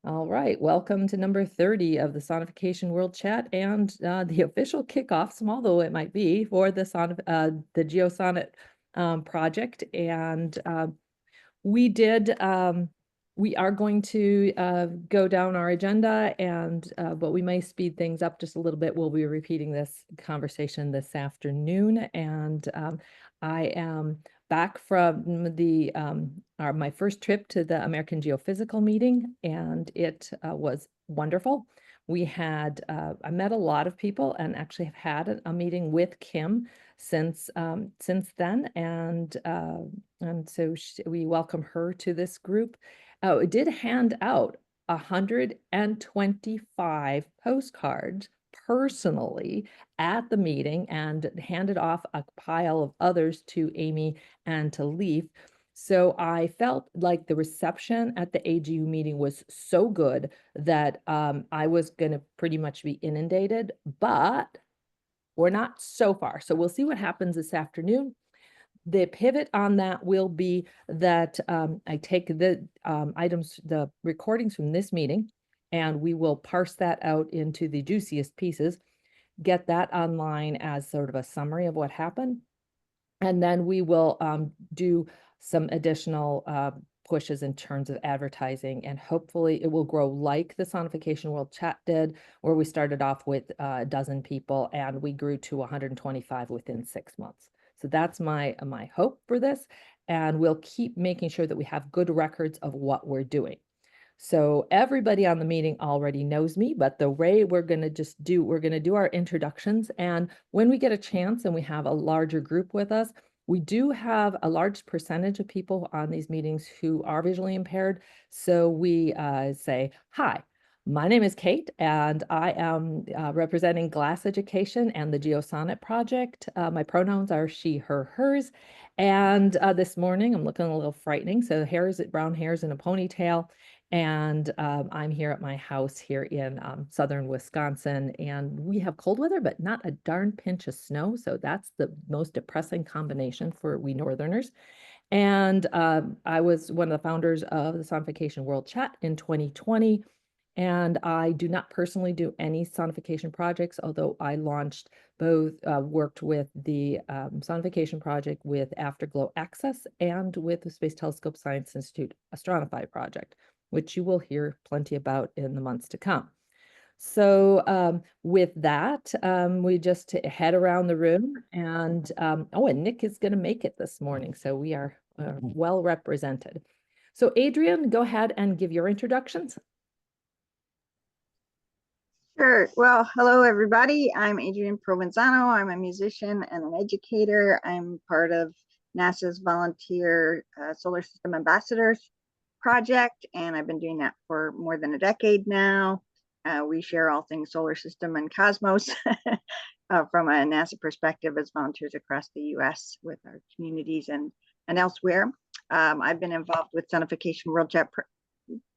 All right, welcome to number 30 of the Sonification World Chat and the official kickoff, small though it might be, for the GeoSonNet project. And we are going to go down our agenda, but we may speed things up just a little bit. We'll be repeating this conversation this afternoon, and I am back from my first trip to the American Geophysical meeting, and it was wonderful. I met a lot of people and actually have had a meeting with Kim since then, and so we welcome her to this group. It did hand out 125 postcards personally at the meeting and handed off a pile of others to Amy and to Leaf. So I felt like the reception at the AGU meeting was so good that I was going to pretty much be inundated, but we're not so far. So we'll see what happens this afternoon. The pivot on that will be that I take the the recordings from this meeting, and we will parse that out into the juiciest pieces, get that online as sort of a summary of what happened. And then we will do some additional pushes in terms of advertising, and hopefully it will grow like the Sonification World Chat did, where we started off with a dozen people and we grew to 125 within 6 months. So that's my hope for this, and we'll keep making sure that we have good records of what we're doing. So everybody on the meeting already knows me, but the way we're going to do our introductions, and when we get a chance and we have a larger group with us, we do have a large percentage of people on these meetings who are visually impaired. So we say, hi, my name is Kate, and I am representing Glass Education and the GeoSonNet project. My pronouns are she, her, hers. And this morning, I'm looking a little frightening. So brown hairs in a ponytail. And I'm here at my house here in southern Wisconsin, and we have cold weather, but not a darn pinch of snow. So that's the most depressing combination for we Northerners. And I was one of the founders of the Sonification World Chat in 2020. And I do not personally do any sonification projects, although I launched worked with the sonification project with Afterglow Access and with the Space Telescope Science Institute Astronify project, which you will hear plenty about in the months to come. So with that, we just head around the room, and and Nick is going to make it this morning, so we are well represented. So Adrian, go ahead and give your introductions. Sure. Well, hello, everybody. I'm Adrienne Provenzano. I'm a musician and an educator. I'm part of NASA's Volunteer Solar System Ambassadors project, and I've been doing that for more than a decade now. We share all things solar system and cosmos from a NASA perspective as volunteers across the U.S. with our communities and elsewhere. I've been involved with Sonification World Chat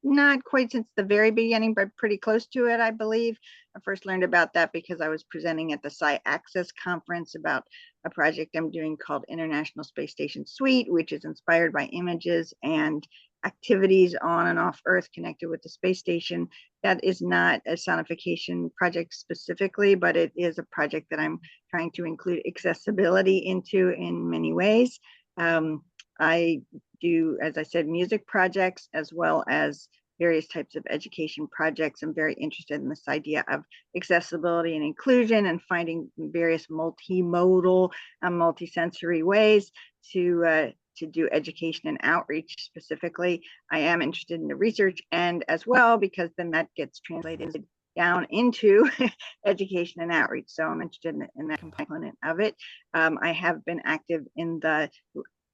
not quite since the very beginning, but pretty close to it, I believe. I first learned about that because I was presenting at the Sci Access conference about a project I'm doing called International Space Station Suite, which is inspired by images and activities on and off Earth connected with the space station. That is not a sonification project specifically, but it is a project that I'm trying to include accessibility into in many ways. I do, as I said, music projects as well as various types of education projects. I'm very interested in this idea of accessibility and inclusion and finding various multimodal and multisensory ways to do education and outreach specifically. I am interested in the research end as well, because then that gets translated down into education and outreach. So I'm interested in that component of it. I have been active in the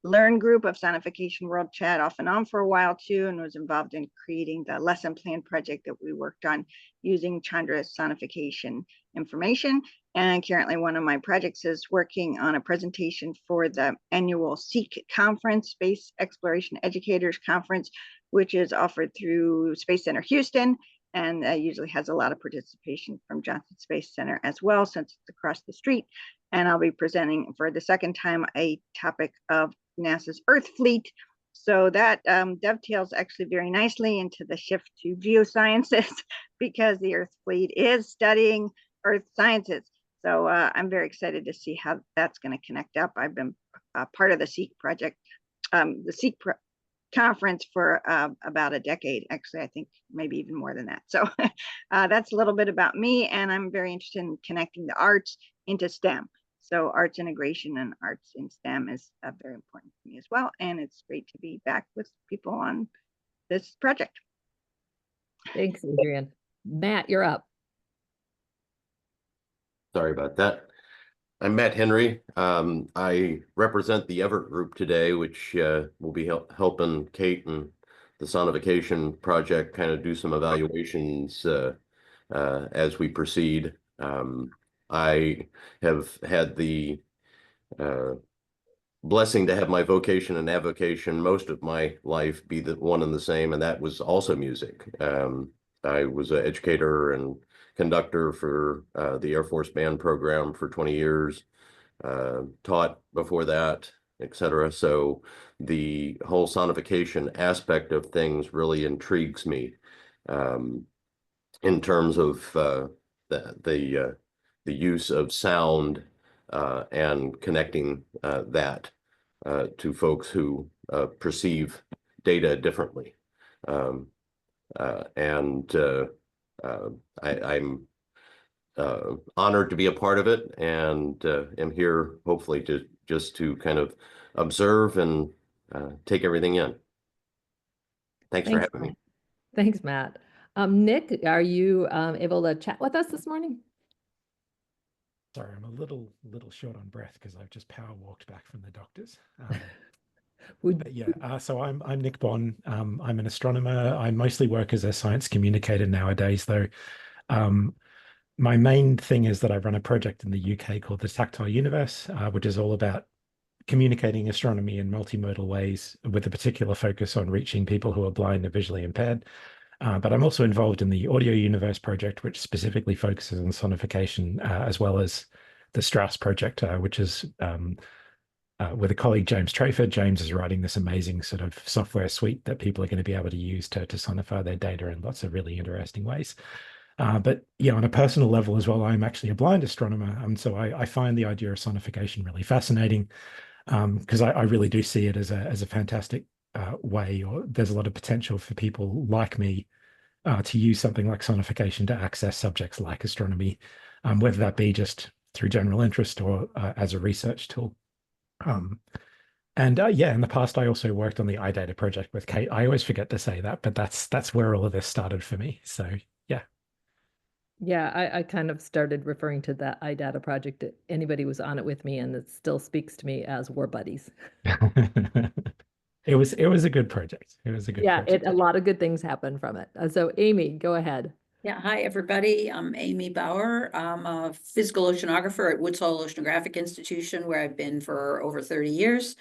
Learn group of Sonification World Chat off and on for a while too, and was involved in creating the lesson plan project that we worked on using Chandra's sonification information. And currently one of my projects is working on a presentation for the annual SEEK conference, Space Exploration Educators Conference, which is offered through Space Center Houston, and usually has a lot of participation from Johnson Space Center as well, since it's across the street. And I'll be presenting for the second time a topic of NASA's Earth fleet So that dovetails actually very nicely into the shift to geosciences because the Earth fleet is studying Earth sciences. So I'm very excited to see how that's going to connect up. I've been part of the SEEK project, the SEEK conference for about a decade. Actually, I think maybe even more than that. So that's a little bit about me, and I'm very interested in connecting the arts into STEM. So arts integration and arts in STEM is very important to me as well. And it's great to be back with people on this project. Thanks, Adrian. Matt, you're up. Sorry about that. I'm Matt Henry. I represent the Everett Group today, which will be helping Kate and the Sonification project kind of do some evaluations as we proceed. I have had the blessing to have my vocation and avocation most of my life be the one and the same, and that was also music. I was an educator and conductor for the Air Force Band program for 20 years, taught before that, etc. So the whole sonification aspect of things really intrigues me in terms of the use of sound and connecting that to folks who perceive data differently. I'm honored to be a part of it, and am here hopefully to just to kind of observe and take everything in. Thanks for having me. Thanks, Matt. Nick, are you able to chat with us this morning? Sorry, I'm a little short on breath because I've just power walked back from the doctors. But yeah, so I'm Nick Bonn. I'm an astronomer. I mostly work as a science communicator nowadays, though. My main thing is that I run a project in the UK called the Tactile Universe, which is all about communicating astronomy in multimodal ways with a particular focus on reaching people who are blind or visually impaired. But I'm also involved in the Audio Universe project, which specifically focuses on sonification, as well as the Strauss project, which is with a colleague, James Trafford. James is writing this amazing sort of software suite that people are going to be able to use to sonify their data in lots of really interesting ways. But yeah, on a personal level as well, I'm actually a blind astronomer. And so I find the idea of sonification really fascinating because I really do see it as a fantastic way, or there's a lot of potential for people like me to use something like sonification to access subjects like astronomy, whether that be just through general interest or as a research tool. Yeah, in the past, I also worked on the iData project with Kate. I always forget to say that, but that's where all of this started for me. So yeah. Yeah, I kind of started referring to that iData project. Anybody who was on it with me, and it still speaks to me as we're buddies. It was a good project. It was a good project. A lot of good things happened from it. So Amy, go ahead. Yeah, hi everybody. I'm Amy Bauer. I'm a physical oceanographer at Woods Hole Oceanographic Institution, where I've been for over 30 years,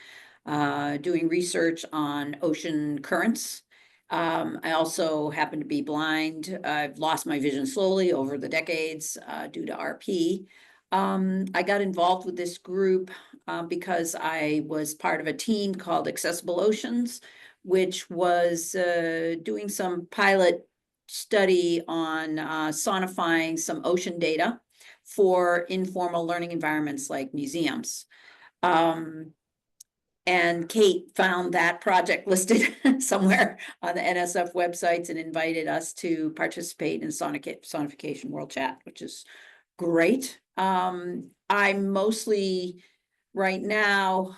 doing research on ocean currents. I also happen to be blind. I've lost my vision slowly over the decades due to RP. I got involved with this group because I was part of a team called Accessible Oceans, which was doing some pilot study on sonifying some ocean data for informal learning environments like museums. And Kate found that project listed somewhere on the NSF websites and invited us to participate in Sonification World Chat, which is great. I'm mostly right now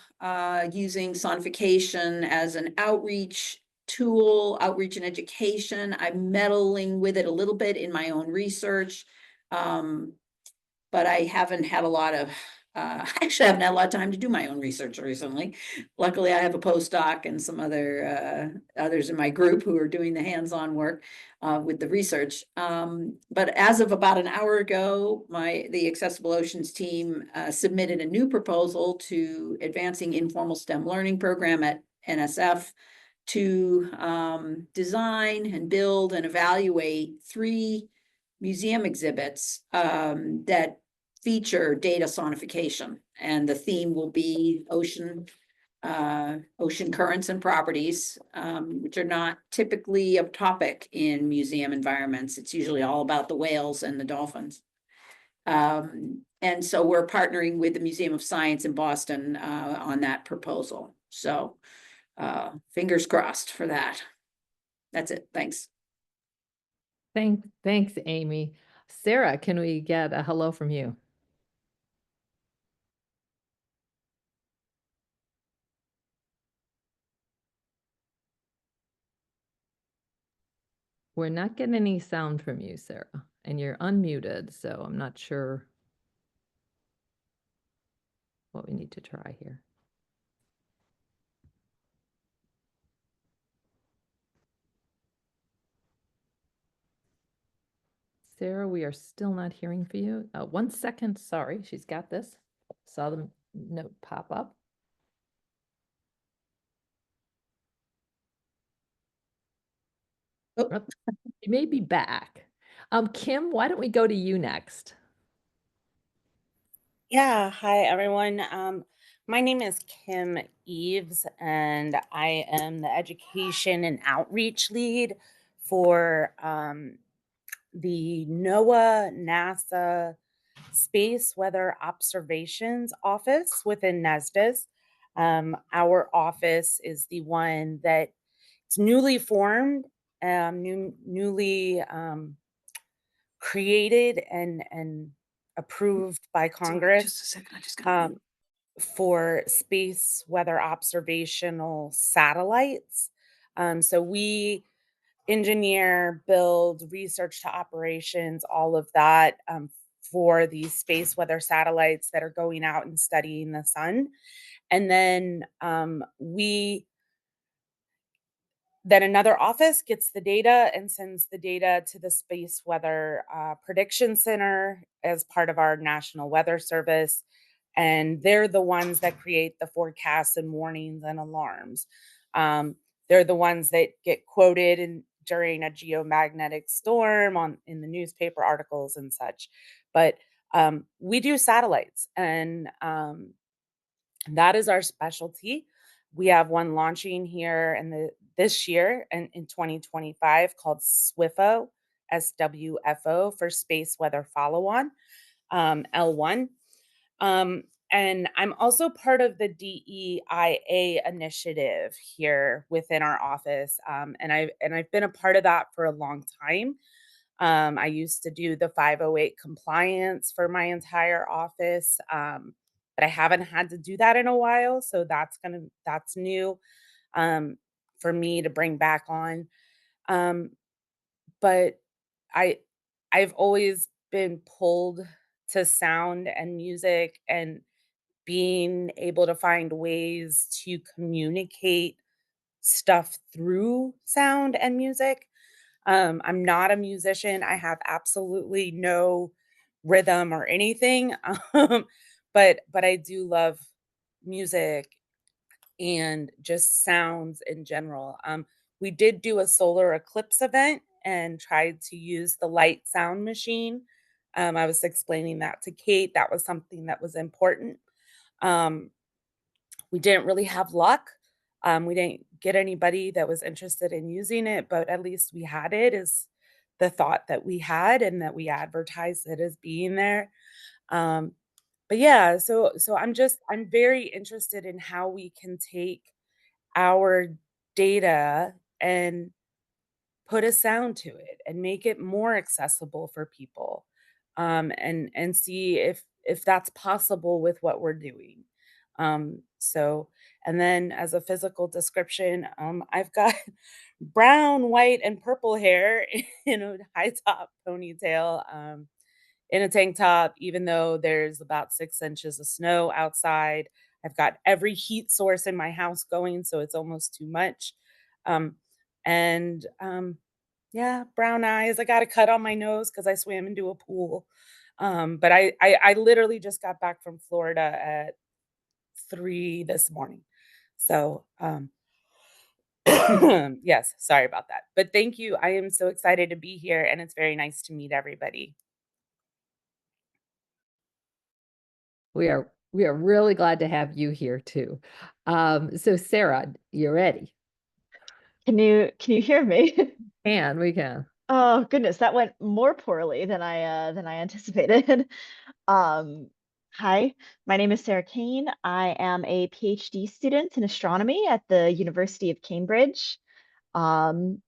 using sonification as an outreach tool, outreach and education. I'm meddling with it a little bit in my own research, but I haven't had a lot of actually, I haven't had a lot of time to do my own research recently. Luckily, I have a postdoc and some others in my group who are doing the hands-on work with the research. But as of about an hour ago, the Accessible Oceans team submitted a new proposal to Advancing Informal STEM Learning program at NSF to design and build and evaluate 3 museum exhibits that feature data sonification, and the theme will be ocean ocean currents and properties, which are not typically a topic in museum environments. It's usually all about the whales and the dolphins. And so we're partnering with the Museum of Science in Boston on that proposal. So fingers crossed for that. That's it. Thanks. Thanks, Amy. Sarah, can we get a hello from you? We're not getting any sound from you, Sarah, and you're unmuted, so I'm not sure what we need to try here. Sarah, we are still not hearing for you. 1 second, sorry, she's got this. Saw the note pop up. Oh. You may be back. Kim, why don't we go to you next? Yeah, hi everyone. My name is Kim Eves, and I am the education and outreach lead for the NOAA NASA Space Weather Observations Office within NESDIS. Our office is the one that it's newly formed, newly created and approved by Congress. Just a second, I just got For space weather observational satellites. So we engineer, build, research to operations, all of that for these space weather satellites that are going out and studying the sun. And then then another office gets the data and sends the data to the Space Weather Prediction Center as part of our National Weather Service. And they're the ones that create the forecasts and warnings and alarms. They're the ones that get quoted during a geomagnetic storm in the newspaper articles and such. But we do satellites, and that is our specialty. We have one launching here this year and in 2025 called SWFO, SWFO for Space Weather Follow-On, L1. And I'm also part of the DEIA initiative here within our office. And I've been a part of that for a long time. I used to do the 508 compliance for my entire office. But I haven't had to do that in a while. So that's new for me to bring back on. But I've always been pulled to sound and music and being able to find ways to communicate stuff through sound and music. I'm not a musician. I have absolutely no rhythm or anything. But I do love music and just sounds in general. We did do a solar eclipse event and tried to use the light sound machine. I was explaining that to Kate. That was something that was important. We didn't really have luck. We didn't get anybody that was interested in using it, but at least we had it, is the thought that we had, and that we advertised it as being there. But yeah, so I'm very interested in how we can take our data and put a sound to it and make it more accessible for people, and see if that's possible with what we're doing. So, and then as a physical description, I've got brown, white, and purple hair in a high top ponytail, in a tank top, even though there's about 6 inches of snow outside. I've got every heat source in my house going, so it's almost too much. Um, and yeah, brown eyes. I got a cut on my nose because I swam into a pool. But I literally just got back from Florida at 3 this morning. So yes, sorry about that. But thank you. I am so excited to be here, and it's very nice to meet everybody. We are We are really glad to have you here too. So Sarah, you're ready. Can you hear me? And we can. Oh goodness, that went more poorly than I anticipated. Um, Hi, my name is Sarah Kane. I am a PhD student in astronomy at the University of Cambridge. Um,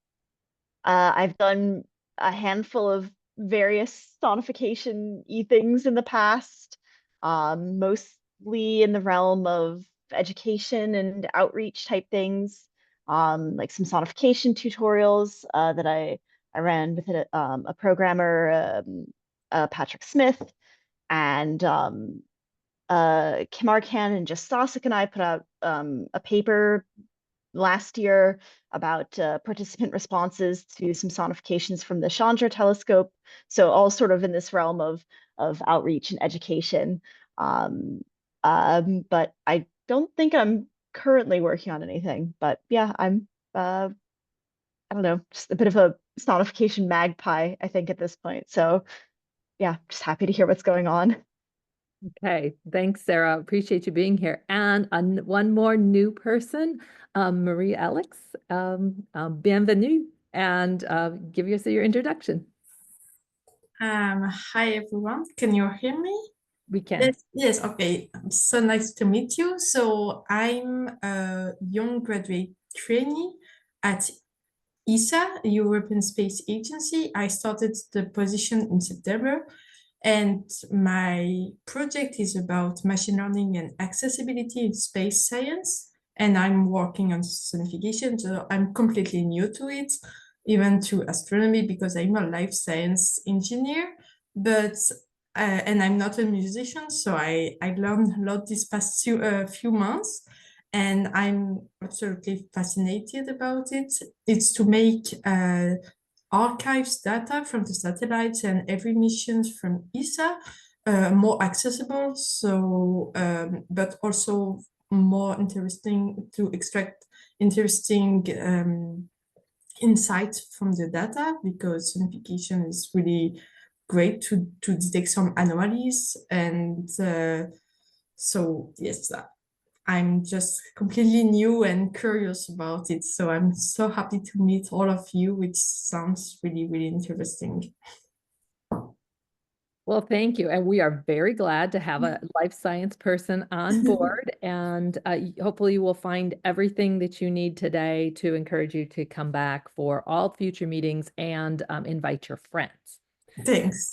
I've done a handful of various sonification-y things in the past, mostly in the realm of education and outreach type things, like some sonification tutorials that I ran with a programmer, Patrick Smith, and Kim Arcan and Just Stosic and I put out a paper last year about participant responses to some sonifications from the Chandra telescope. So all sort of in this realm of outreach and education. But I don't think I'm currently working on anything. But yeah, I'm I don't know, just a bit of a sonification magpie, I think, at this point. So yeah, just happy to hear what's going on. Okay, thanks, Sarah. Appreciate you being here. And one more new person, Marie Alex. Bienvenue, and give us your introduction. Hi everyone, can you hear me? We can. Yes, okay. So nice to meet you. So I'm a young graduate trainee at ESA, European Space Agency. I started the position in September, and my project is about machine learning and accessibility in space science. And I'm working on sonification, so I'm completely new to it, even to astronomy, because I'm a life science engineer. But and I'm not a musician, so I learned a lot this past few months, and I'm absolutely fascinated about it. It's to make archives data from the satellites and every mission from ESA more accessible, so but also more interesting to extract interesting insights from the data, because sonification is really great to detect some anomalies. And so yes, I'm just completely new and curious about it. So I'm so happy to meet all of you, which sounds really, really interesting. Well, thank you. And we are very glad to have a life science person on board. And hopefully you will find everything that you need today to encourage you to come back for all future meetings and invite your friends. Thanks.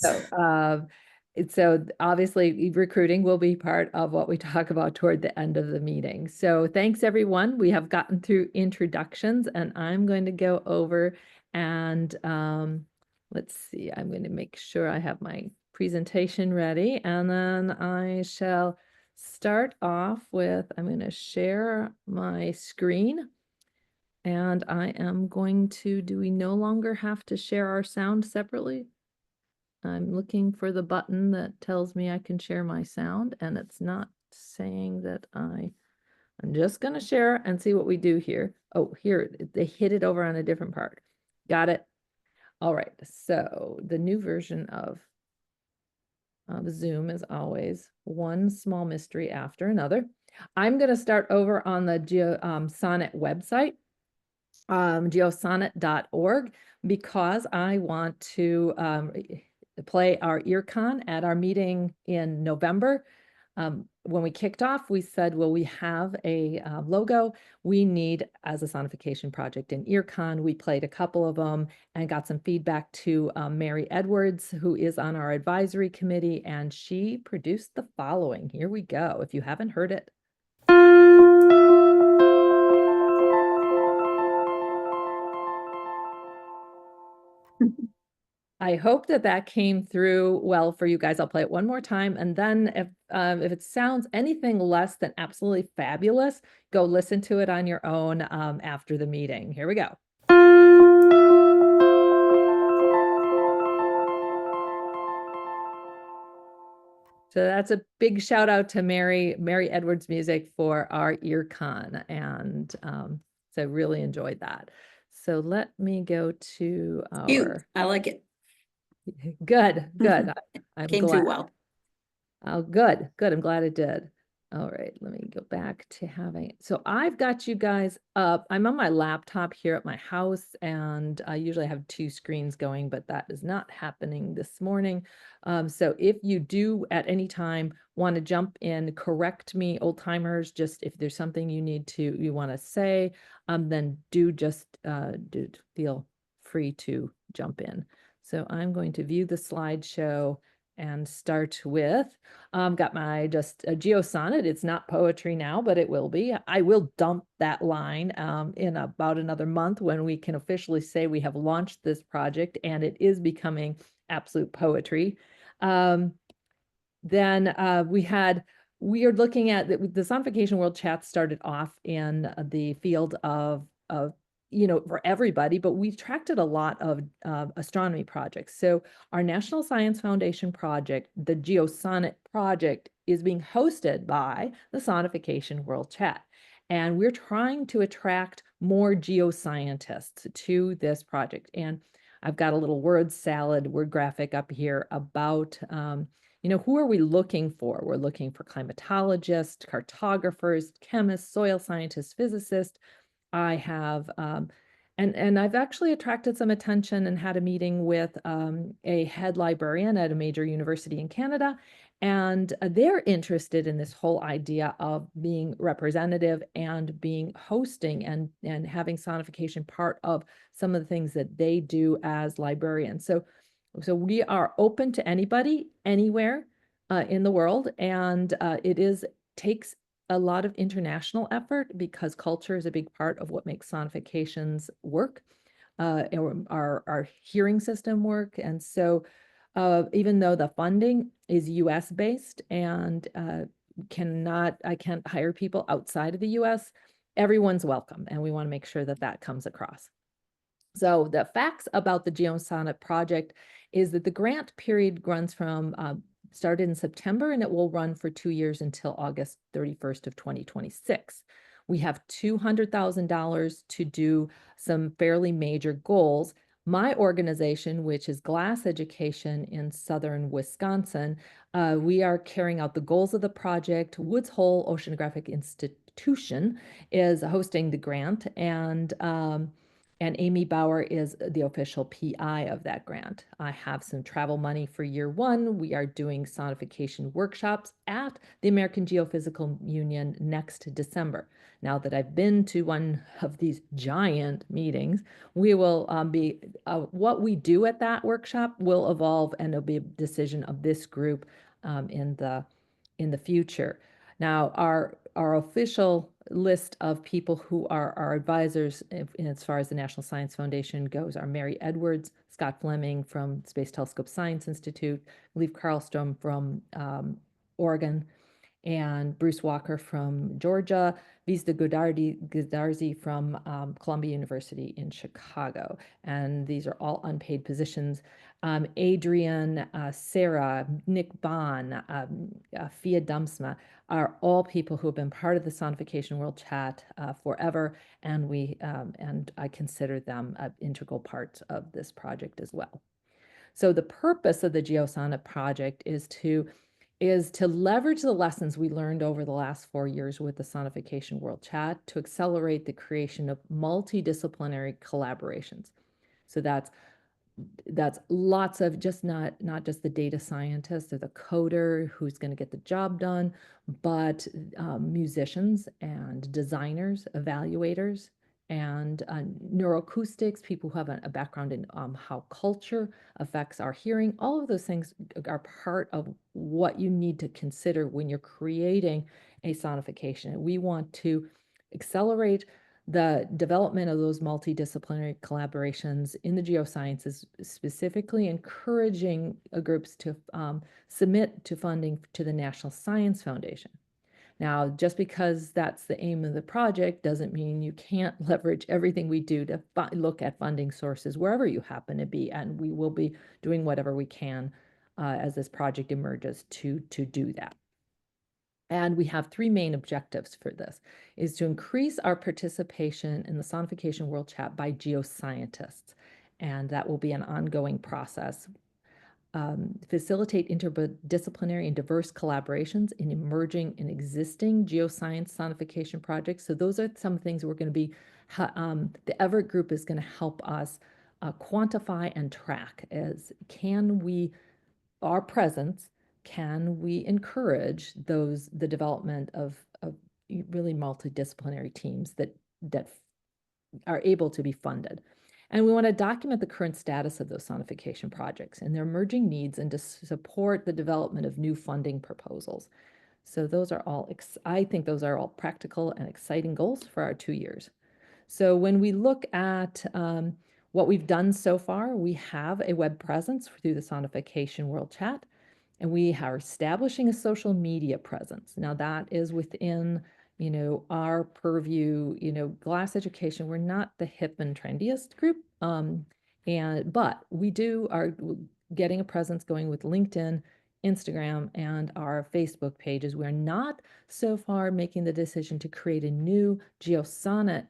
So obviously recruiting will be part of what we talk about toward the end of the meeting. So thanks everyone. We have gotten through introductions, and I'm going to go over and let's see, I'm going to make sure I have my presentation ready, and then I shall start off with, I'm going to share my screen, and I am going to, do we no longer have to share our sound separately? I'm looking for the button that tells me I can share my sound, and it's not saying that I'm just going to share and see what we do here. Oh, here, they hit it over on a different part. Got it. All right, so the new version of Zoom is always one small mystery after another. I'm going to start over on the SonNet website, geosonnet.org, because I want to play our EarCon at our meeting in November. When we kicked off, we said, well, we have a logo we need as a sonification project in EarCon. We played a couple of them and got some feedback to Mary Edwards, who is on our advisory committee, and she produced the following. Here we go. If you haven't heard it. I hope that that came through well for you guys. I'll play it one more time, and then if it sounds anything less than absolutely fabulous, go listen to it on your own after the meeting. Here we go. So that's a big shout out to Mary Edwards Music for our EarCon, and so really enjoyed that. So let me go to our. Cute. I like it. Good. I'm Came glad. through well. Oh, good. I'm glad it did. All right, let me go back to having, so I've got you guys up. I'm on my laptop here at my house, and I usually have two screens going, but that is not happening this morning. So if you do at any time want to jump in, correct me, old timers, just if there's something you want to say, then do feel free to jump in. So I'm going to view the slideshow and start with, got my just a GeoSonnet. It's not poetry now, but it will be. I will dump that line in about another month when we can officially say we have launched this project and it is becoming absolute poetry. Then we are looking at the Sonification World Chat started off in the field of for everybody, but we tracked a lot of astronomy projects. So our National Science Foundation project, the GeoSonnet project, is being hosted by the Sonification World Chat. And we're trying to attract more geoscientists to this project. And I've got a little word graphic up here about who are we looking for? We're looking for climatologists, cartographers, chemists, soil scientists, physicists. I have, and I've actually attracted some attention and had a meeting with a head librarian at a major university in Canada, and they're interested in this whole idea of being representative and being hosting and having sonification part of some of the things that they do as librarians. So we are open to anybody, anywhere in the world, and it takes a lot of international effort because culture is a big part of what makes sonifications work, our hearing system work. And so even though the funding is US based and I can't hire people outside of the US, everyone's welcome. And we want to make sure that that comes across. So the facts about the GeoSonnet project is that the grant period runs from started in September, and it will run for 2 years until August 31st of 2026. We have $200,000 to do some fairly major goals. My organization, which is Glass Education in southern Wisconsin, we are carrying out the goals of the project. Woods Hole Oceanographic Institution is hosting the grant, and Amy Bauer is the official PI of that grant. I have some travel money for year one. We are doing sonification workshops at the American Geophysical Union next December. Now that I've been to one of these giant meetings, we will what we do at that workshop will evolve, and it'll be a decision of this group in the future. Now, our official list of people who are our advisors as far as the National Science Foundation goes are Mary Edwards, Scott Fleming from Space Telescope Science Institute, Leif Karlstrom from Oregon, and Bruce Walker from Georgia, Vizda Gudarzi from Columbia University in Chicago. And these are all unpaid positions. Adrian, Sarah, Nick Bond, Fia Dumsma are all people who have been part of the Sonification World Chat forever, and I consider them an integral part of this project as well. So the purpose of the GeoSonnet project is to leverage the lessons we learned over the last 4 years with the Sonification World Chat to accelerate the creation of multidisciplinary collaborations. So that's lots of not just the data scientist or the coder who's going to get the job done, but musicians and designers, evaluators, and neuroacoustics, people who have a background in how culture affects our hearing. All of those things are part of what you need to consider when you're creating a sonification. We want to accelerate the development of those multidisciplinary collaborations in the geosciences, specifically encouraging groups to submit to funding to the National Science Foundation. Now, just because that's the aim of the project doesn't mean you can't leverage everything we do to look at funding sources wherever you happen to be, and we will be doing whatever we can as this project emerges to do that. And we have 3 main objectives for this, is to increase our participation in the Sonification World Chat by geoscientists. And that will be an ongoing process. facilitate interdisciplinary and diverse collaborations in emerging and existing geoscience sonification projects. So those are some things we're going to be, the Everett group is going to help us quantify and track as our presence, can we encourage the development of really multidisciplinary teams that are able to be funded. And we want to document the current status of those sonification projects and their emerging needs and to support the development of new funding proposals. So those are all, I think those are all practical and exciting goals for our 2 years. So when we look at what we've done so far, we have a web presence through the Sonification World Chat, and we are establishing a social media presence. Now that is within our purview, Glass Education, we're not the hip and trendiest group, but we are getting a presence going with LinkedIn, Instagram, and our Facebook pages. We're not so far making the decision to create a new GeoSonNet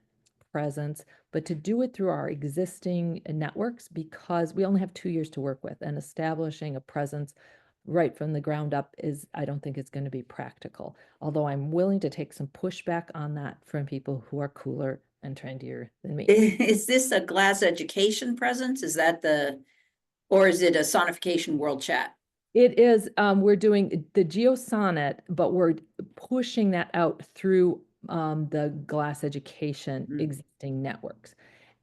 presence, but to do it through our existing networks, because we only have 2 years to work with, and establishing a presence right from the ground up I don't think it's going to be practical. Although I'm willing to take some pushback on that from people who are cooler and trendier than me. Is this a Glass Education presence? Or is it a Sonification World Chat? It is, we're doing the GeoSonNet, but we're pushing that out through the Glass Education existing networks,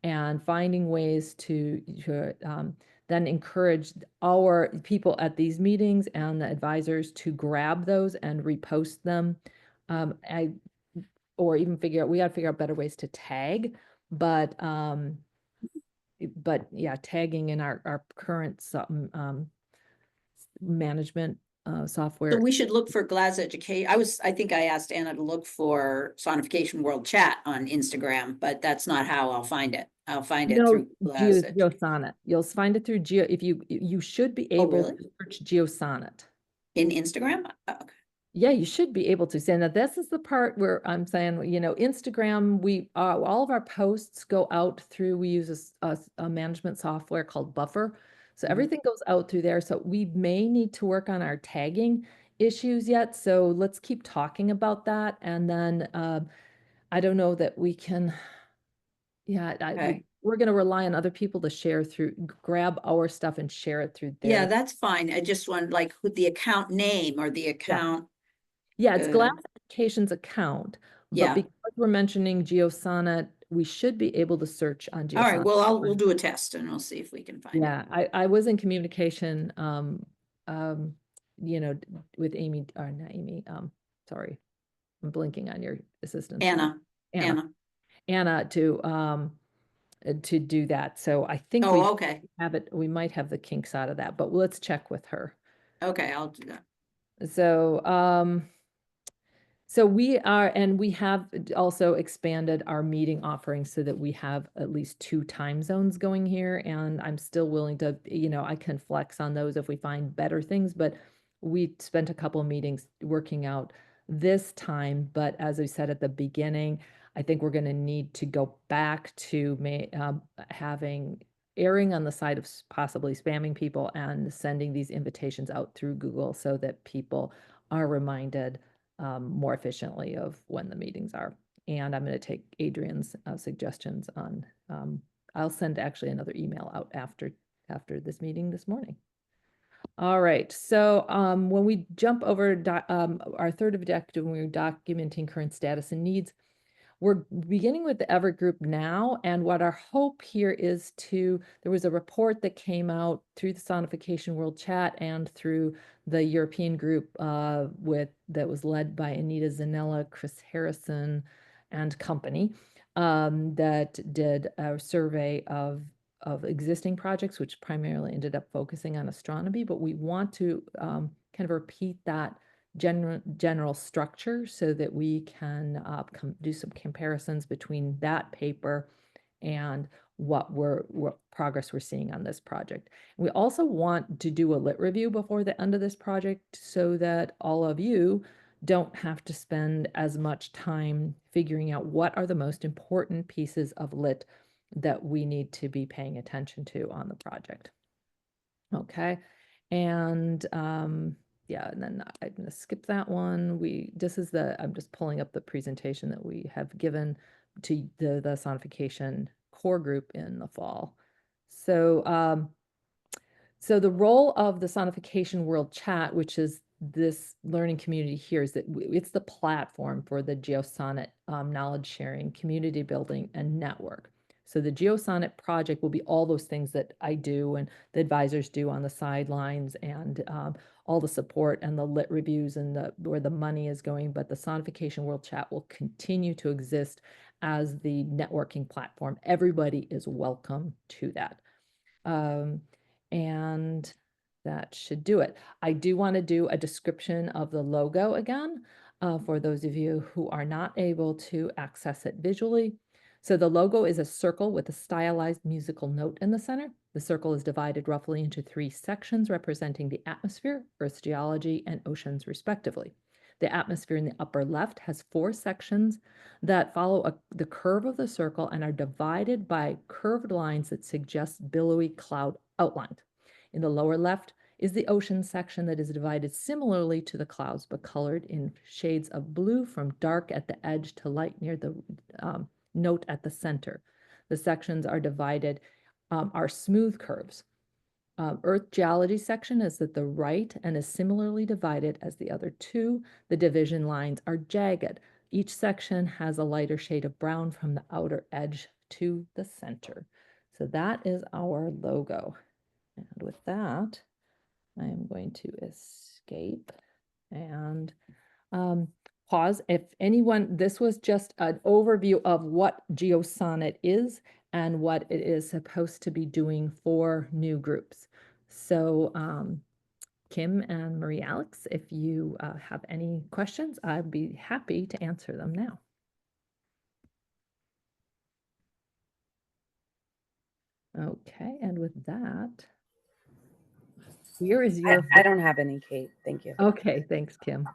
and finding ways to then encourage our people at these meetings and the advisors to grab those and repost them. Or even we got to figure out better ways to tag, but yeah, tagging in our current management software. So we should look for Glass Education. I think I asked Anna to look for Sonification World Chat on Instagram, but that's not how I'll find it. I'll find it through Glass GeoSonNet. You'll find it through if you should be able to search GeoSonNet in Instagram. Oh, okay. Yeah, you should be able to. So now this is the part where I'm saying, Instagram, all of our posts go out through, we use a management software called Buffer. So everything goes out through there. So we may need to work on our tagging issues yet. So let's keep talking about that. And then I don't know that we can, we're going to rely on other people to grab our stuff and share it through there. Yeah, that's fine. I just want the account name or the account. Yeah, it's Glass Education's account, but because we're mentioning GeoSonNet, we should be able to search on GeoSonNet. All right, well, we'll do a test and we'll see if we can find it. Yeah, I was in communication, with Amy, or not Amy, sorry, I'm blinking on your assistant. Anna to do that. So I think we might have the kinks out of that, but let's check with her. Okay, I'll do that. So we have also expanded our meeting offerings so that we have at least 2 time zones going here. And I'm still willing to, I can flex on those if we find better things, but we spent a couple of meetings working out this time. But as I said at the beginning, I think we're going to need to go back to erring on the side of possibly spamming people and sending these invitations out through Google so that people are reminded more efficiently of when the meetings are. And I'm going to take Adrian's suggestions on, I'll send actually another email out after this meeting this morning. All right, so when we jump over our third objective, when we're documenting current status and needs, we're beginning with the Everett group now, and what our hope here is there was a report that came out through the Sonification World Chat and through the European group that was led by Anita Zanella, Chris Harrison, and company, that did a survey of existing projects, which primarily ended up focusing on astronomy, but we want to kind of repeat that general structure so that we can do some comparisons between that paper and what progress we're seeing on this project. We also want to do a lit review before the end of this project so that all of you don't have to spend as much time figuring out what are the most important pieces of lit that we need to be paying attention to on the project. Okay. And yeah, and then I'm going to skip that one. This is I'm just pulling up the presentation that we have given to the Sonification core group in the fall. So so the role of the Sonification World Chat, which is this learning community here, is that it's the platform for the GeoSonnet knowledge sharing, community building, and network. So the GeoSonnet project will be all those things that I do and the advisors do on the sidelines, and all the support and the lit reviews and where the money is going. But the Sonification World Chat will continue to exist as the networking platform. Everybody is welcome to that. And that should do it. I do want to do a description of the logo again, for those of you who are not able to access it visually. So the logo is a circle with a stylized musical note in the center. The circle is divided roughly into 3 sections representing the atmosphere, Earth's geology, and oceans respectively. The atmosphere in the upper left has 4 sections that follow the curve of the circle and are divided by curved lines that suggest billowy cloud outlines. In the lower left is the ocean section that is divided similarly to the clouds, but colored in shades of blue from dark at the edge to light near the note at the center. The sections are divided, are smooth curves. Earth geology section is at the right and is similarly divided as the other 2. The division lines are jagged. Each section has a lighter shade of brown from the outer edge to the center. So that is our logo. And with that, I am going to escape and pause. If anyone, this was just an overview of what GeoSonnet is and what it is supposed to be doing for new groups. So Kim and Marie Alex, if you have any questions, I'd be happy to answer them now. Okay, and with that, here is your... I don't have any, Kate. Thank you. Okay, thanks, Kim.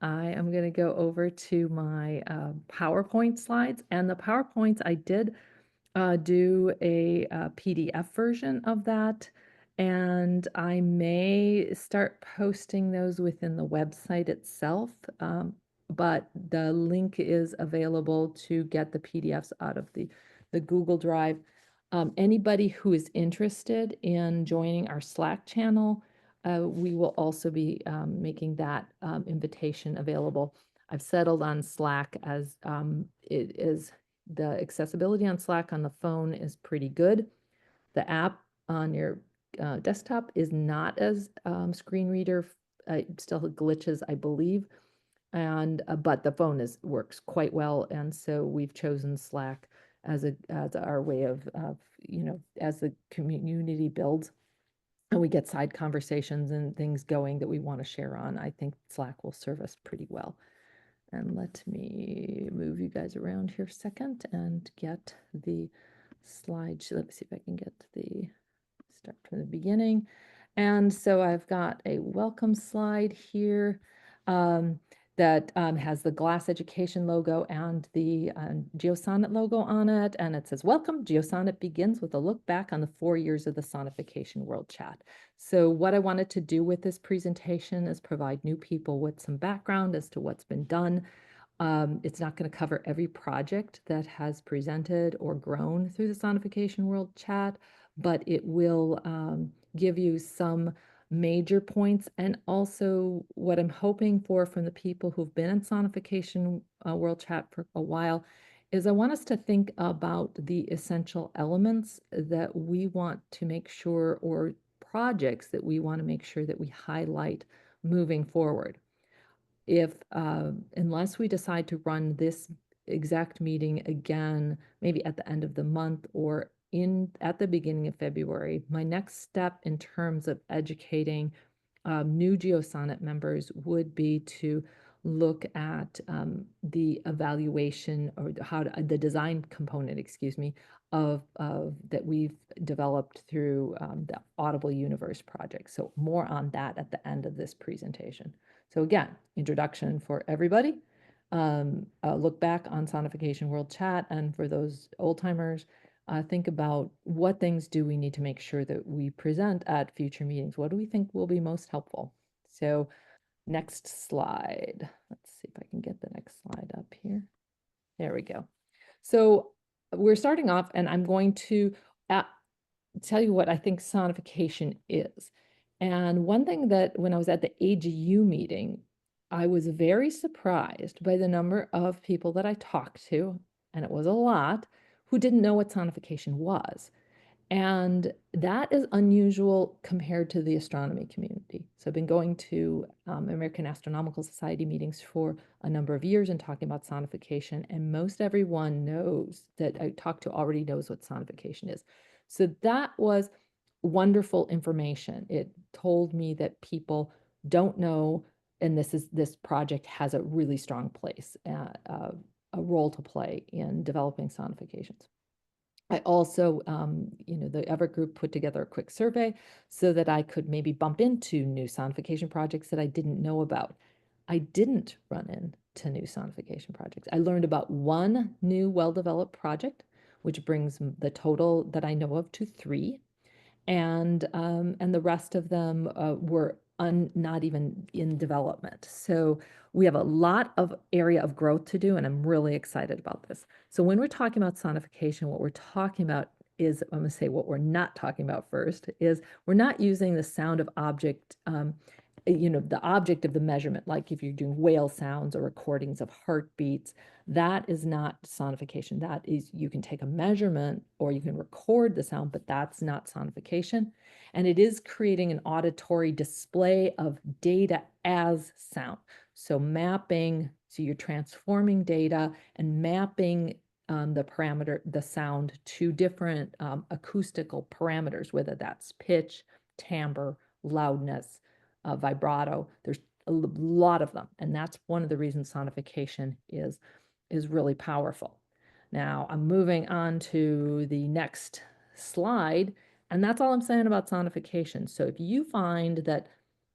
I am going to go over to my PowerPoint slides, and the PowerPoints, I did do a PDF version of that, and I may start posting those within the website itself, but the link is available to get the PDFs out of the Google Drive. Anybody who is interested in joining our Slack channel, we will also be making that invitation available. I've settled on Slack as it is, the accessibility on Slack on the phone is pretty good. The app on your desktop is not as screen reader, it still glitches, I believe. And but the phone works quite well, and so we've chosen Slack as our way of you know, as the community builds and we get side conversations and things going that we want to share on. I think Slack will serve us pretty well. And let me move you guys around here a second and get the slide. Let me see if I can get the start from the beginning. And so I've got a welcome slide here that has the Glass Education logo and the GeoSonnet logo on it. And it says, welcome, GeoSonnet begins with a look back on the 4 years of the Sonification World Chat. So what I wanted to do with this presentation is provide new people with some background as to what's been done. It's not going to cover every project that has presented or grown through the Sonification World Chat, but it will give you some major points, and also what I'm hoping for from the people who've been in Sonification World Chat for a while is I want us to think about the essential elements that we want to make sure, or projects that we want to make sure that we highlight moving forward. If unless we decide to run this exact meeting again, maybe at the end of the month or at the beginning of February, my next step in terms of educating new GeoSonnet members would be to look at the evaluation, or the design component, excuse me, of that we've developed through the Audible Universe project. So more on that at the end of this presentation. So again, introduction for everybody. Look back on Sonification World Chat, and for those old timers, think about what things do we need to make sure that we present at future meetings. What do we think will be most helpful? So next slide. Let's see if I can get the next slide up here. There we go. So we're starting off, and I'm going to tell you what I think sonification is. And one thing that when I was at the AGU meeting, I was very surprised by the number of people that I talked to, and it was a lot, who didn't know what sonification was. And that is unusual compared to the astronomy community. So I've been going to American Astronomical Society meetings for a number of years and talking about sonification, and most everyone knows that I talk to already knows what sonification is. So that was wonderful information. It told me that people don't know, and this project has a really strong place, a role to play in developing sonifications. I also, the Everett group put together a quick survey so that I could maybe bump into new sonification projects that I didn't know about. I didn't run into new sonification projects. I learned about one new well-developed project, which brings the total that I know of to 3. And the rest of them were not even in development. So we have a lot of area of growth to do, and I'm really excited about this. So when we're talking about sonification, what we're talking about is, I'm going to say what we're not talking about first, is we're not using the sound of object, the object of the measurement, like if you're doing whale sounds or recordings of heartbeats. That is not sonification. That is, you can take a measurement or you can record the sound, but that's not sonification. And it is creating an auditory display of data as sound. So mapping, so you're transforming data and mapping the sound to different acoustical parameters, whether that's pitch, timbre, loudness, vibrato. There's a lot of them, and that's one of the reasons sonification is really powerful. Now I'm moving on to the next slide, and that's all I'm saying about sonification. So if you find that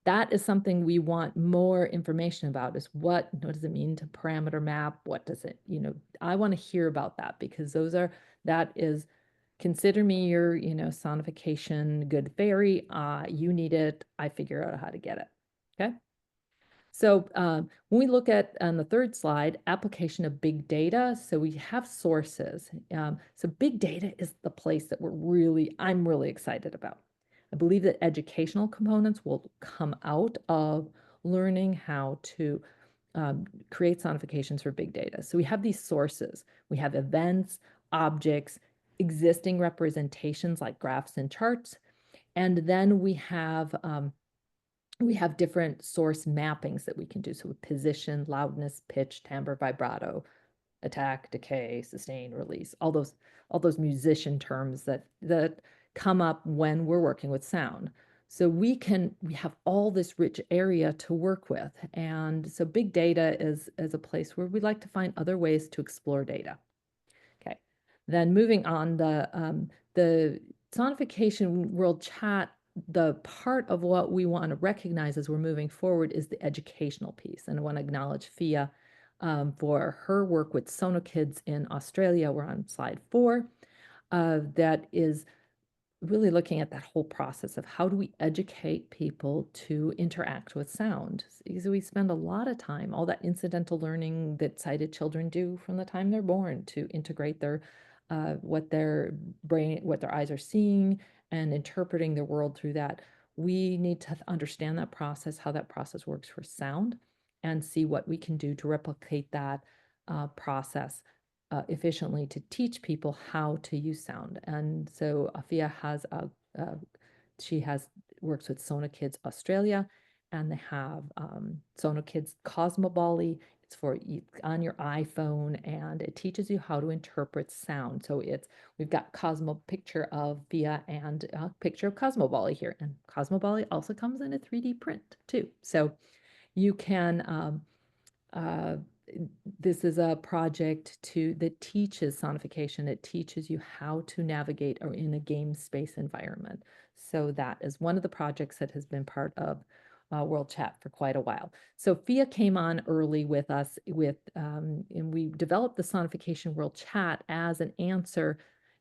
that is something we want more information about, is what does it mean to parameter map? What does it, I want to hear about that, because that is, consider me your, sonification good fairy. You need it. I figure out how to get it. Okay. So when we look at on the third slide, application of big data, so we have sources. So big data is the place that I'm really excited about. I believe that educational components will come out of learning how to create sonifications for big data. So we have these sources. We have events, objects, existing representations like graphs and charts, and then we have different source mappings that we can do. So position, loudness, pitch, timbre, vibrato, attack, decay, sustain, release, all those musician terms that come up when we're working with sound. So we have all this rich area to work with. And so big data is a place where we like to find other ways to explore data. Okay. Then moving on, the Sonification World Chat, the part of what we want to recognize as we're moving forward is the educational piece. And I want to acknowledge Fia for her work with SonoKids in Australia. We're on slide 4. That is really looking at that whole process of how do we educate people to interact with sound. Because we spend a lot of time, all that incidental learning that sighted children do from the time they're born to integrate what their eyes are seeing and interpreting the world through that. We need to understand that process, how that process works for sound, and see what we can do to replicate that process efficiently to teach people how to use sound. And so Afia works with SonoKids Australia, and they have SonoKids Cosmobally. It's for on your iPhone, and it teaches you how to interpret sound. So we've got picture of Fia and a picture of Cosmobally here, and Cosmobally also comes in a 3D print too. So you can this is a project that teaches sonification. It teaches you how to navigate or in a game space environment. So that is one of the projects that has been part of World Chat for quite a while. So Fia came on early with us and we developed the Sonification World Chat as an answer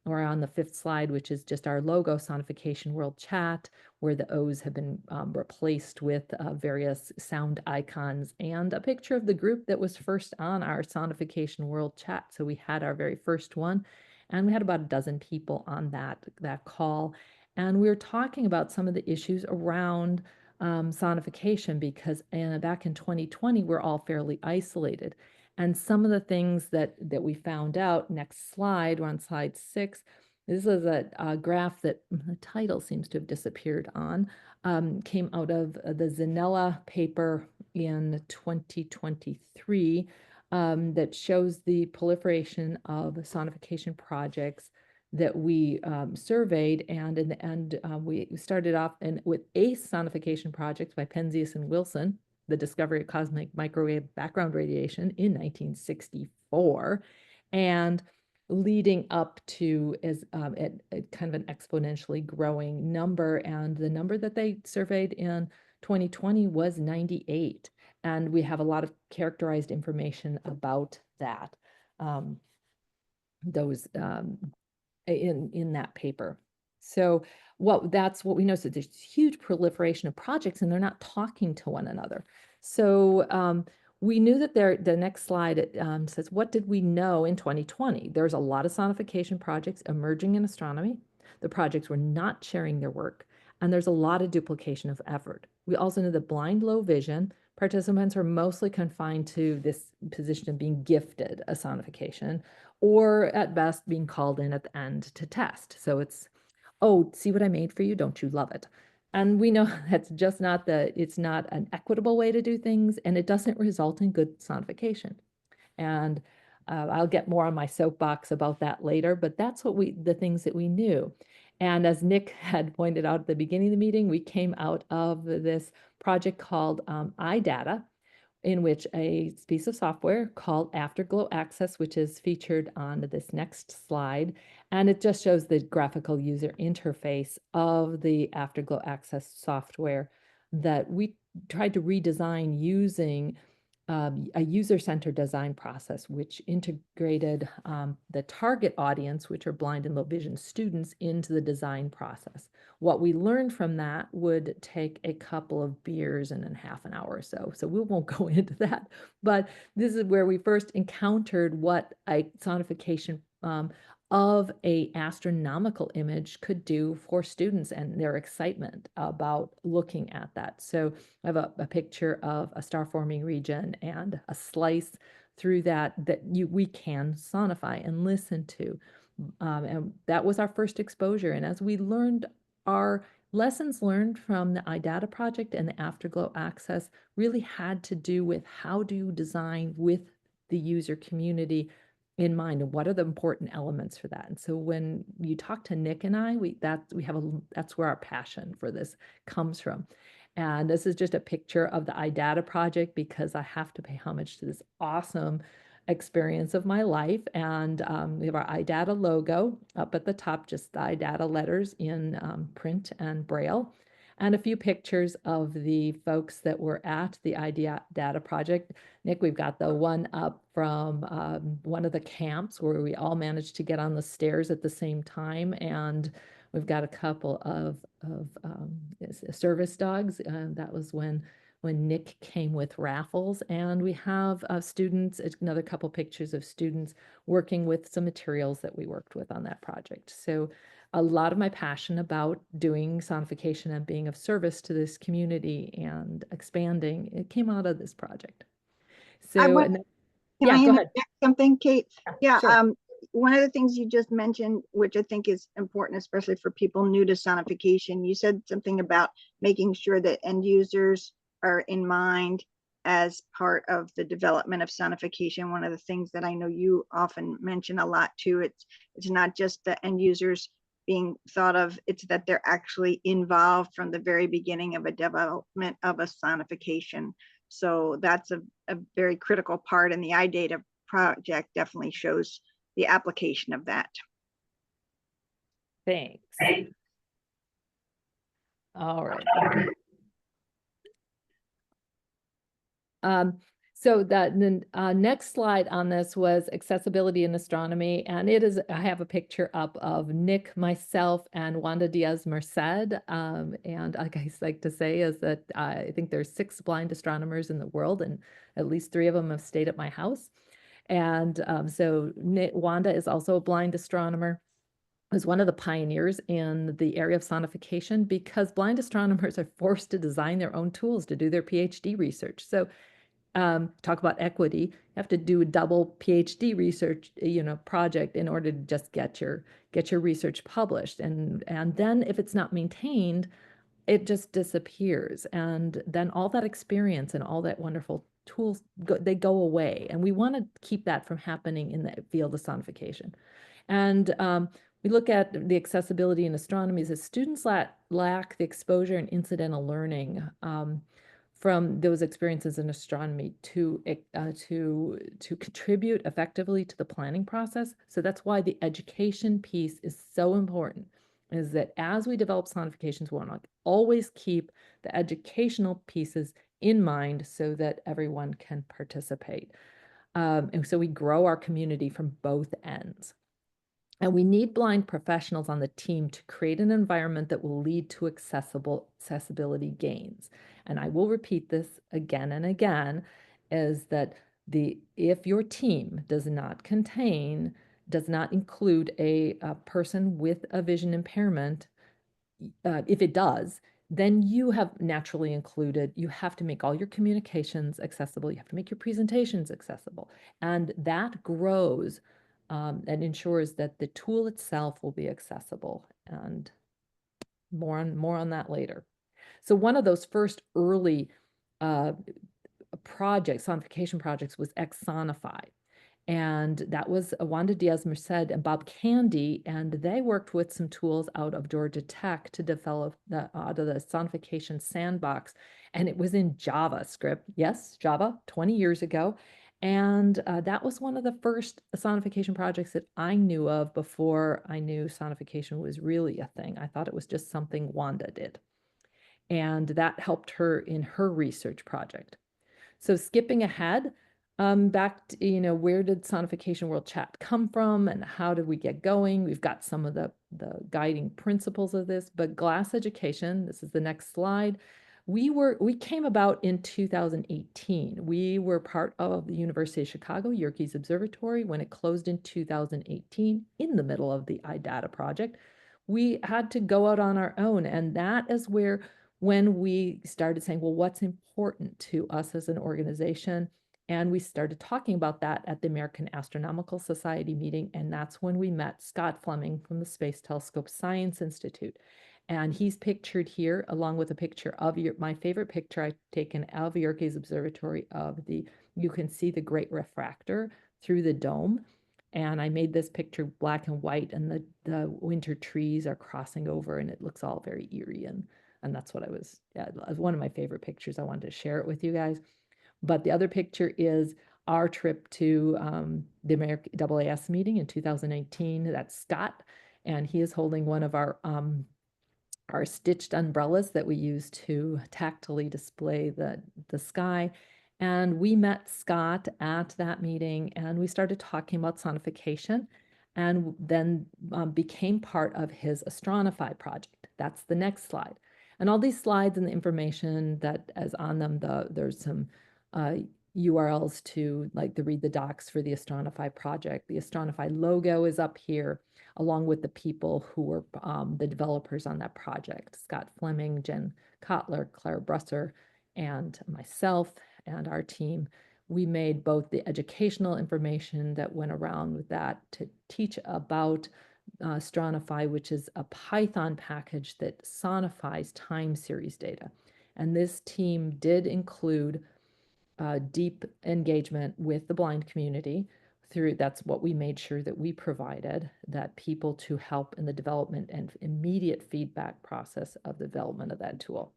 We're on the 5th slide, which is just our logo, Sonification World Chat, where the O's have been replaced with various sound icons, and a picture of the group that was first on our Sonification World Chat. So we had our very first one, and we had about a dozen people on that call. And we were talking about some of the issues around sonification, because back in 2020, we're all fairly isolated. And some of the things that we found out, next slide, we're on slide 6. This is a graph that the title seems to have disappeared on, came out of the Zanella paper in 2023, that shows the proliferation of sonification projects that we surveyed. And in the end, we started off with ACE sonification projects by Penzias and Wilson, the discovery of cosmic microwave background radiation in 1964, and leading up to as kind of an exponentially growing number. And the number that they surveyed in 2020 was 98. And we have a lot of characterized information about that, in that paper. So that's what we know. So there's huge proliferation of projects, and they're not talking to one another. So we knew that the next slide says, what did we know in 2020? There's a lot of sonification projects emerging in astronomy. The projects were not sharing their work, and there's a lot of duplication of effort. We also know that blind, low vision participants are mostly confined to this position of being gifted a sonification, or at best being called in at the end to test. So it's, oh, see what I made for you? Don't you love it? And we know that's just not it's not an equitable way to do things, and it doesn't result in good sonification. And I'll get more on my soapbox about that later, but that's the things that we knew. And as Nick had pointed out at the beginning of the meeting, we came out of this project called iData, in which a piece of software called Afterglow Access, which is featured on this next slide. And it just shows the graphical user interface of the Afterglow Access software that we tried to redesign using a user-centered design process, which integrated the target audience, which are blind and low vision students, into the design process. What we learned from that would take a couple of beers and half an hour or so. So we won't go into that, but this is where we first encountered what a sonification of a astronomical image could do for students and their excitement about looking at that. So I have a picture of a star forming region and a slice through that we can sonify and listen to. And that was our first exposure. And as we learned, our lessons learned from the iData project and the Afterglow Access really had to do with how do you design with the user community in mind, and what are the important elements for that. And so when you talk to Nick and I, that's where our passion for this comes from. And this is just a picture of the iData project, because I have to pay homage to this awesome experience of my life. And we have our iData logo up at the top, just the iData letters in print and braille, and a few pictures of the folks that were at the iData project. Nick, we've got the one up from one of the camps where we all managed to get on the stairs at the same time. And we've got a couple of service dogs. That was when Nick came with raffles. And we have students, another couple pictures of students working with some materials that we worked with on that project. So a lot of my passion about doing sonification and being of service to this community and expanding, it came out of this project. So, Can I go ahead. interject something, Kate? Yeah, sure. One of the things you just mentioned, which I think is important, especially for people new to sonification, you said something about making sure that end users are in mind as part of the development of sonification. One of the things that I know you often mention a lot too, it's not just the end users being thought of, it's that they're actually involved from the very beginning of a development of a sonification. So that's a very critical part, and the iData project definitely shows the application of that. Thanks. All right. So the next slide on this was accessibility in astronomy, and I have a picture up of Nick, myself, and Wanda Diaz-Merced. And like I like to say is that I think there's 6 blind astronomers in the world, and at least 3 of them have stayed at my house. And so Wanda is also a blind astronomer, was one of the pioneers in the area of sonification, because blind astronomers are forced to design their own tools to do their PhD research. So talk about equity, you have to do a double PhD research, project in order to just get your research published. And then if it's not maintained, it just disappears. And then all that experience and all that wonderful tools, they go away. And we want to keep that from happening in the field of sonification. And we look at the accessibility in astronomy as students lack the exposure and incidental learning from those experiences in astronomy to contribute effectively to the planning process. So that's why the education piece is so important, is that as we develop sonifications, we want to always keep the educational pieces in mind so that everyone can participate. And so we grow our community from both ends. And we need blind professionals on the team to create an environment that will lead to accessibility gains. And I will repeat this again and again, is that if your team does not include a person with a vision impairment, if it does, then you have naturally included, you have to make all your communications accessible, you have to make your presentations accessible, and that grows and ensures that the tool itself will be accessible. And more on that later. So one of those first early sonification projects was Xonify. And that was Wanda Diaz-Merced and Bob Candy, and they worked with some tools out of Georgia Tech to develop out of the sonification sandbox. And it was in JavaScript. Yes, Java, 20 years ago. And that was one of the first sonification projects that I knew of before I knew sonification was really a thing. I thought it was just something Wanda did. And that helped her in her research project. So skipping ahead, back to, where did Sonification World Chat come from and how did we get going? We've got some of the guiding principles of this, but glass education, this is the next slide. We came about in 2018. We were part of the University of Chicago Yerkes Observatory when it closed in 2018 in the middle of the iData project. We had to go out on our own, and that is when we started saying, well, what's important to us as an organization? And we started talking about that at the American Astronomical Society meeting. And that's when we met Scott Fleming from the Space Telescope Science Institute. And he's pictured here along with a picture of my favorite picture I've taken of Yerkes Observatory you can see the great refractor through the dome. And I made this picture black and white, and the winter trees are crossing over, and it looks all very eerie. And that's what it was one of my favorite pictures. I wanted to share it with you guys. But the other picture is our trip to the American AAS meeting in 2019. That's Scott, and he is holding one of our stitched umbrellas that we use to tactily display the sky. And we met Scott at that meeting, and we started talking about sonification, and then became part of his Astronify project. That's the next slide. And all these slides and the information that is on them, there's some URLs to read the docs for the Astronify project. The Astronify logo is up here, along with the people who were the developers on that project: Scott Fleming, Jen Kotler, Claire Brusser, and myself and our team. We made both the educational information that went around with that to teach about Stronify, which is a Python package that sonifies time series data. And this team did include deep engagement with the blind community. That's what we made sure that we provided, that people to help in the development and immediate feedback process of the development of that tool.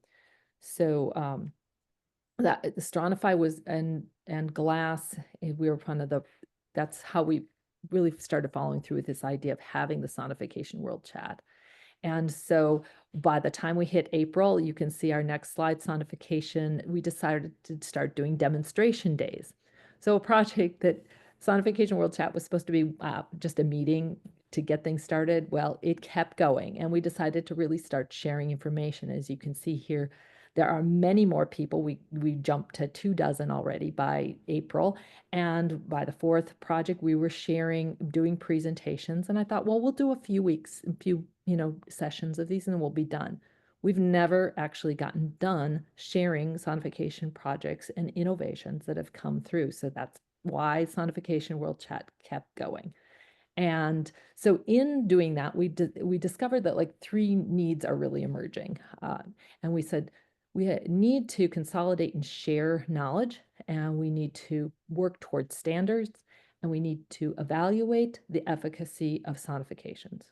So that the Stronify was and glass, we were that's how we really started following through with this idea of having the Sonification World Chat. And so by the time we hit April, you can see our next slide, Sonification, we decided to start doing demonstration days. So a project that Sonification World Chat was supposed to be just a meeting to get things started. Well, it kept going, and we decided to really start sharing information. As you can see here, there are many more people. We jumped to 24 already by April, and by the fourth project, we were doing presentations. And I thought, well, we'll do a few sessions of these, and then we'll be done. We've never actually gotten done sharing sonification projects and innovations that have come through. So that's why Sonification World Chat kept going. And so in doing that, we discovered that like 3 needs are really emerging. And we said, we need to consolidate and share knowledge, and we need to work towards standards, and we need to evaluate the efficacy of sonifications.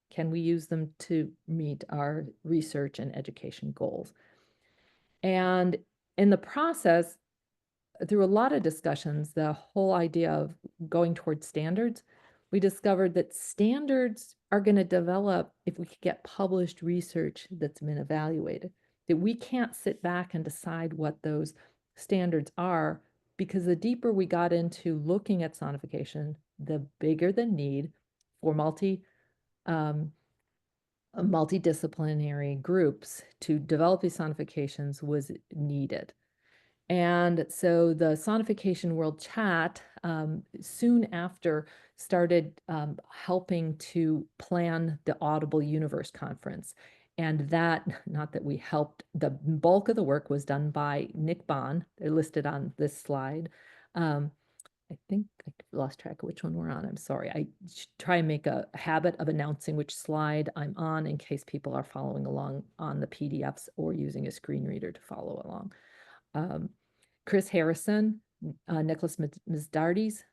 Can we use them to meet our research and education goals? And in the process, through a lot of discussions, the whole idea of going towards standards, we discovered that standards are going to develop if we could get published research that's been evaluated, that we can't sit back and decide what those standards are, because the deeper we got into looking at sonification, the bigger the need for multidisciplinary groups to develop these sonifications was needed. And so the Sonification World Chat soon after started helping to plan the Audible Universe Conference. And that, not that we helped, the bulk of the work was done by Nick Bond. They're listed on this slide. I think I lost track of which one we're on. I'm sorry. I try and make a habit of announcing which slide I'm on in case people are following along on the PDFs or using a screen reader to follow along. Chris Harrison, Nicholas Misdardes,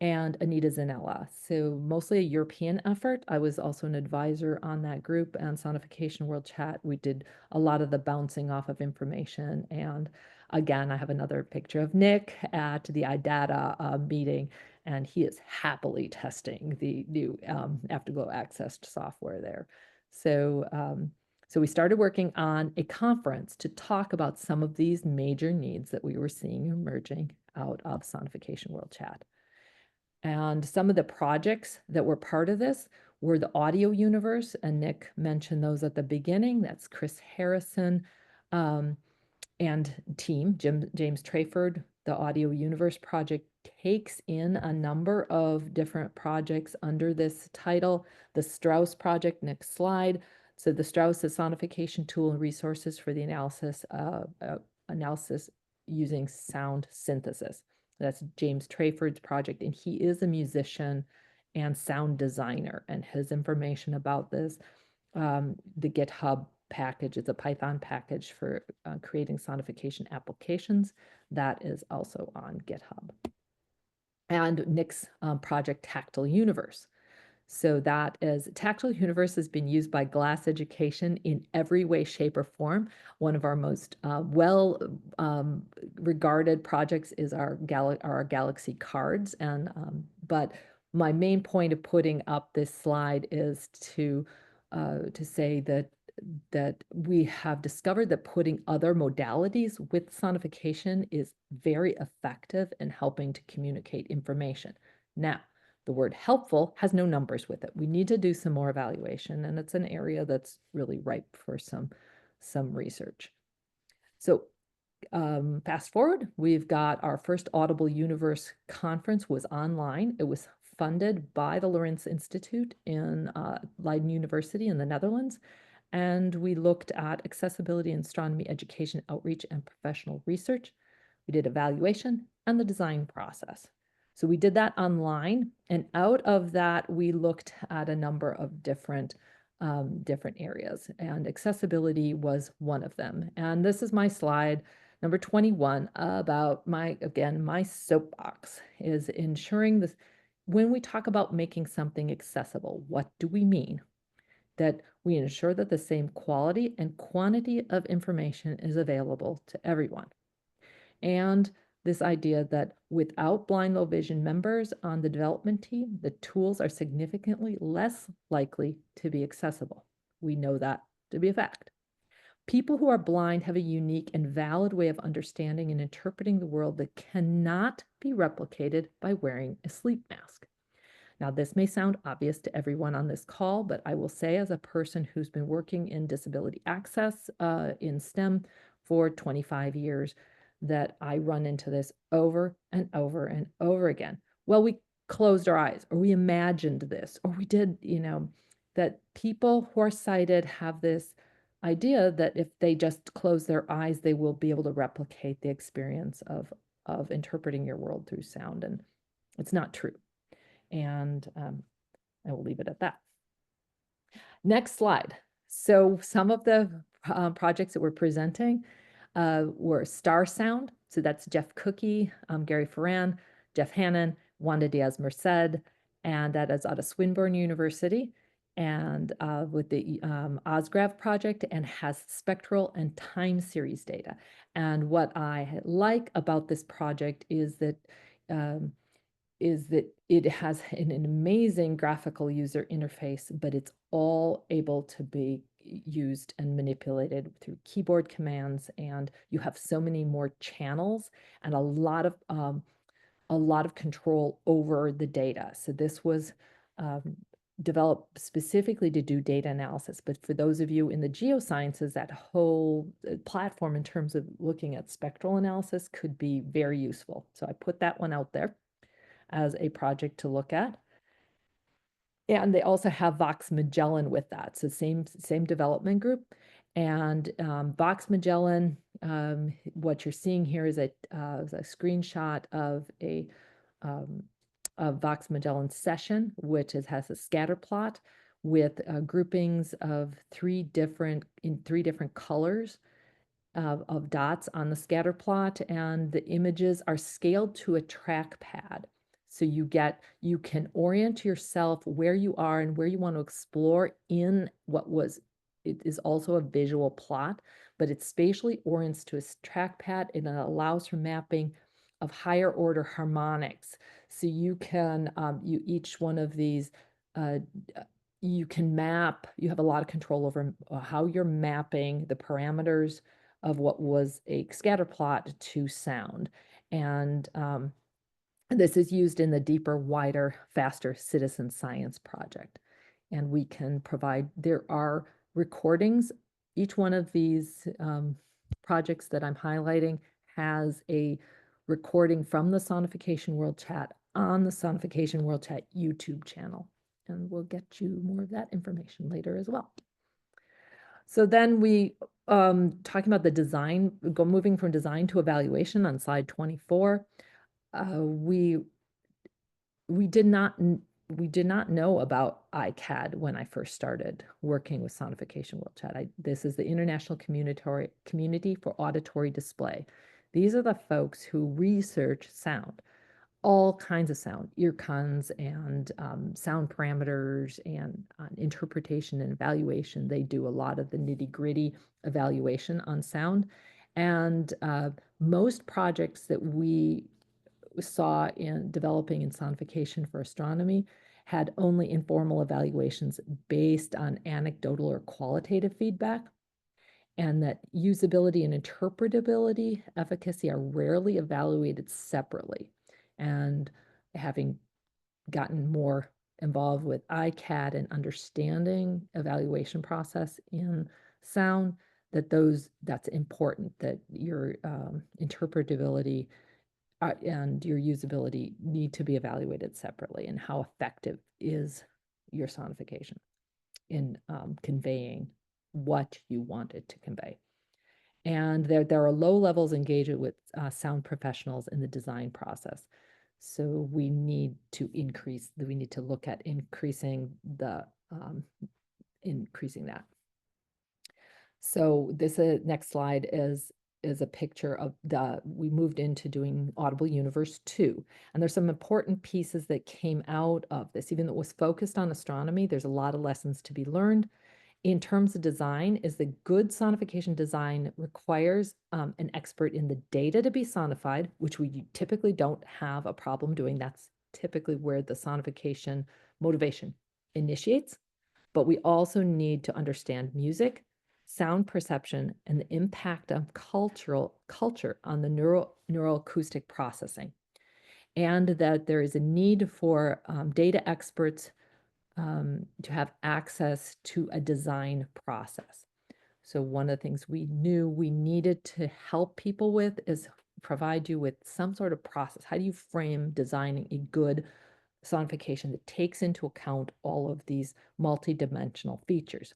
and Anita Zanella. So mostly a European effort. I was also an advisor on that group, and Sonification World Chat. We did a lot of the bouncing off of information. And again, I have another picture of Nick at the IDATA meeting, and he is happily testing the new Afterglow accessed software there. So we started working on a conference to talk about some of these major needs that we were seeing emerging out of Sonification World Chat. And some of the projects that were part of this were the Audio Universe, and Nick mentioned those at the beginning. That's Chris Harrison and team, James Trayford. The Audio Universe project takes in a number of different projects under this title. The Strauss project, next slide. So the Strauss is sonification tool and resources for the analysis using sound synthesis. That's James Trayford's project, and he is a musician and sound designer. And his information about this, the GitHub package, it's a Python package for creating sonification applications. That is also on GitHub. And Nick's project, Tactile Universe. So that is Tactile Universe has been used by Glass Education in every way, shape, or form. One of our most regarded projects is our Galaxy cards. And but my main point of putting up this slide is to say that we have discovered that putting other modalities with sonification is very effective in helping to communicate information. Now, the word helpful has no numbers with it. We need to do some more evaluation, and it's an area that's really ripe for some research. So fast forward, we've got our first Audible Universe conference was online. It was funded by the Lawrence Institute in Leiden University in the Netherlands. And we looked at accessibility in astronomy education, outreach, and professional research. We did evaluation and the design process. So we did that online, and out of that, we looked at a number of different areas, and accessibility was one of them. And this is my slide, number 21, about my soapbox is ensuring this. When we talk about making something accessible, what do we mean? That we ensure that the same quality and quantity of information is available to everyone. And this idea that without blind low vision members on the development team, the tools are significantly less likely to be accessible. We know that to be a fact. People who are blind have a unique and valid way of understanding and interpreting the world that cannot be replicated by wearing a sleep mask. Now, this may sound obvious to everyone on this call, but I will say, as a person who's been working in disability access in STEM for 25 years, that I run into this over and over and over again. Well, we closed our eyes, or we imagined this, or we did, that people who are sighted have this idea that if they just close their eyes, they will be able to replicate the experience of interpreting your world through sound. And it's not true. And I will leave it at that. Next slide. So some of the projects that we're presenting were Star Sound. So that's Jeff Cookie, Gary Ferran, Jeff Hannon, Wanda Diaz-Merced, and that is out of Swinburne University, and with the OSGRAV project, and has spectral and time series data. And what I like about this project is that it has an amazing graphical user interface, but it's all able to be used and manipulated through keyboard commands, and you have so many more channels and a lot of control over the data. So this was developed specifically to do data analysis, but for those of you in the geosciences, that whole platform in terms of looking at spectral analysis could be very useful. So I put that one out there as a project to look at. And they also have Vox Magellan with that. So same development group. And Vox Magellan, what you're seeing here is a screenshot of a Vox Magellan session, which has a scatter plot with groupings of three different colors of dots on the scatter plot, and the images are scaled to a trackpad. So you can orient yourself where you are and where you want to explore in it is also a visual plot, but it spatially orients to a trackpad, and it allows for mapping of higher order harmonics. So you can, each one of these, you can map, you have a lot of control over how you're mapping the parameters of what was a scatter plot to sound. And this is used in the Deeper, Wider, Faster Citizen Science project. And we can provide, there are recordings. Each one of these projects that I'm highlighting has a recording from the Sonification World Chat on the Sonification World Chat YouTube channel. And we'll get you more of that information later as well. So then we, talking about the design, moving from design to evaluation on slide 24. We did not know about ICAD when I first started working with Sonification World Chat. This is the International Community for Auditory Display. These are the folks who research sound, all kinds of sound, ear cons and sound parameters and interpretation and evaluation. They do a lot of the nitty-gritty evaluation on sound. And most projects that we saw in developing in sonification for astronomy had only informal evaluations based on anecdotal or qualitative feedback, and that usability and interpretability efficacy are rarely evaluated separately. And having gotten more involved with ICAD and understanding evaluation process in sound, that's important, that your interpretability and your usability need to be evaluated separately, and how effective is your sonification in conveying what you want it to convey. And there are low levels engaged with sound professionals in the design process. So we need to look at increasing that. So this next slide is a picture of we moved into doing Audible Universe 2. And there's some important pieces that came out of this. Even though it was focused on astronomy, there's a lot of lessons to be learned. in terms of design is the good sonification design requires an expert in the data to be sonified, which we typically don't have a problem doing. That's typically where the sonification motivation initiates. But we also need to understand music, sound perception, and the impact of culture on the neuroacoustic processing. And that there is a need for data experts to have access to a design process. So one of the things we knew we needed to help people with is provide you with some sort of process. How do you frame designing a good sonification that takes into account all of these multidimensional features?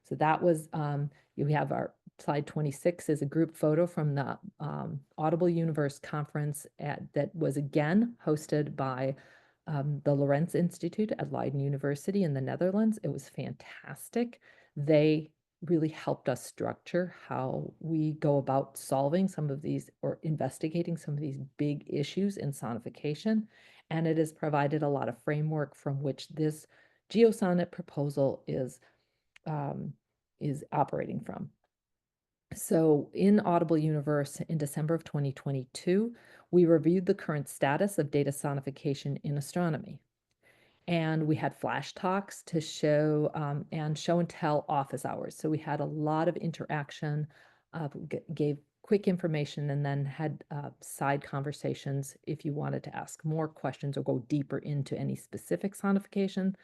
So that was, we have our slide 26 is a group photo from the Audible Universe conference that was again hosted by the Lorentz Institute at Leiden University in the Netherlands. It was fantastic. They really helped us structure how we go about solving some of these or investigating some of these big issues in sonification. And it has provided a lot of framework from which this GeoSonNet proposal is operating from. So in Audible Universe in December of 2022, we reviewed the current status of data sonification in astronomy. And we had flash talks to show and show and tell office hours. So we had a lot of interaction, gave quick information, and then had side conversations if you wanted to ask more questions or go deeper into any specific sonification.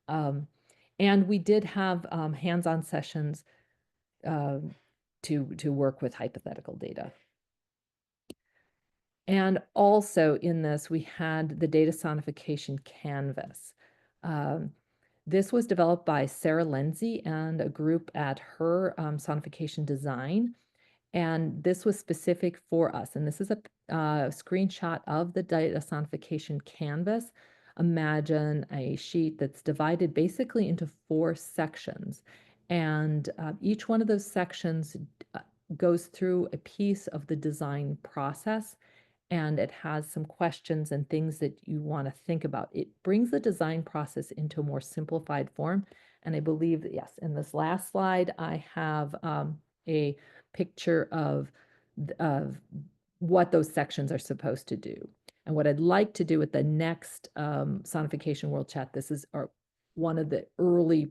And we did have hands-on sessions to work with hypothetical data. And also in this, we had the data sonification canvas. This was developed by Sarah Lindsay and a group at her Sonification Design. And this was specific for us. And this is a screenshot of the data sonification canvas. Imagine a sheet that's divided basically into 4 sections. And each one of those sections goes through a piece of the design process, and it has some questions and things that you want to think about. It brings the design process into a more simplified form. And I believe that, yes, in this last slide, I have a picture of what those sections are supposed to do. And what I'd like to do at the next Sonification World Chat, this is one of the early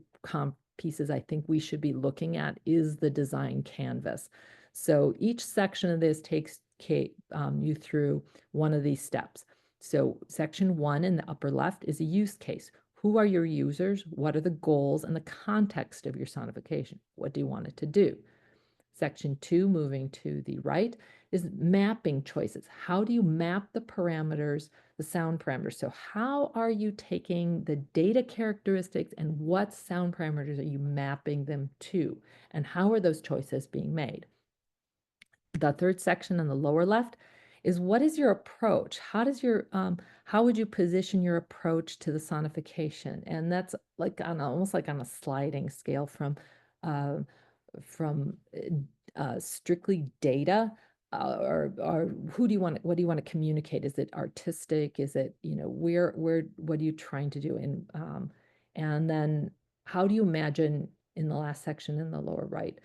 pieces I think we should be looking at is the design canvas. So each section of this takes you through one of these steps. So section 1 in the upper left is a use case. Who are your users? What are the goals and the context of your sonification? What do you want it to do? Section 2, moving to the right, is mapping choices. How do you map the parameters, the sound parameters? So how are you taking the data characteristics and what sound parameters are you mapping them to? And how are those choices being made? The third section on the lower left is what is your approach? How does your how would you position your approach to the sonification? And that's like almost like on a sliding scale from strictly data, or who do you want? What do you want to communicate? Is it artistic? Is it, you know, where what are you trying to do? And then how do you imagine in the last section in the lower right?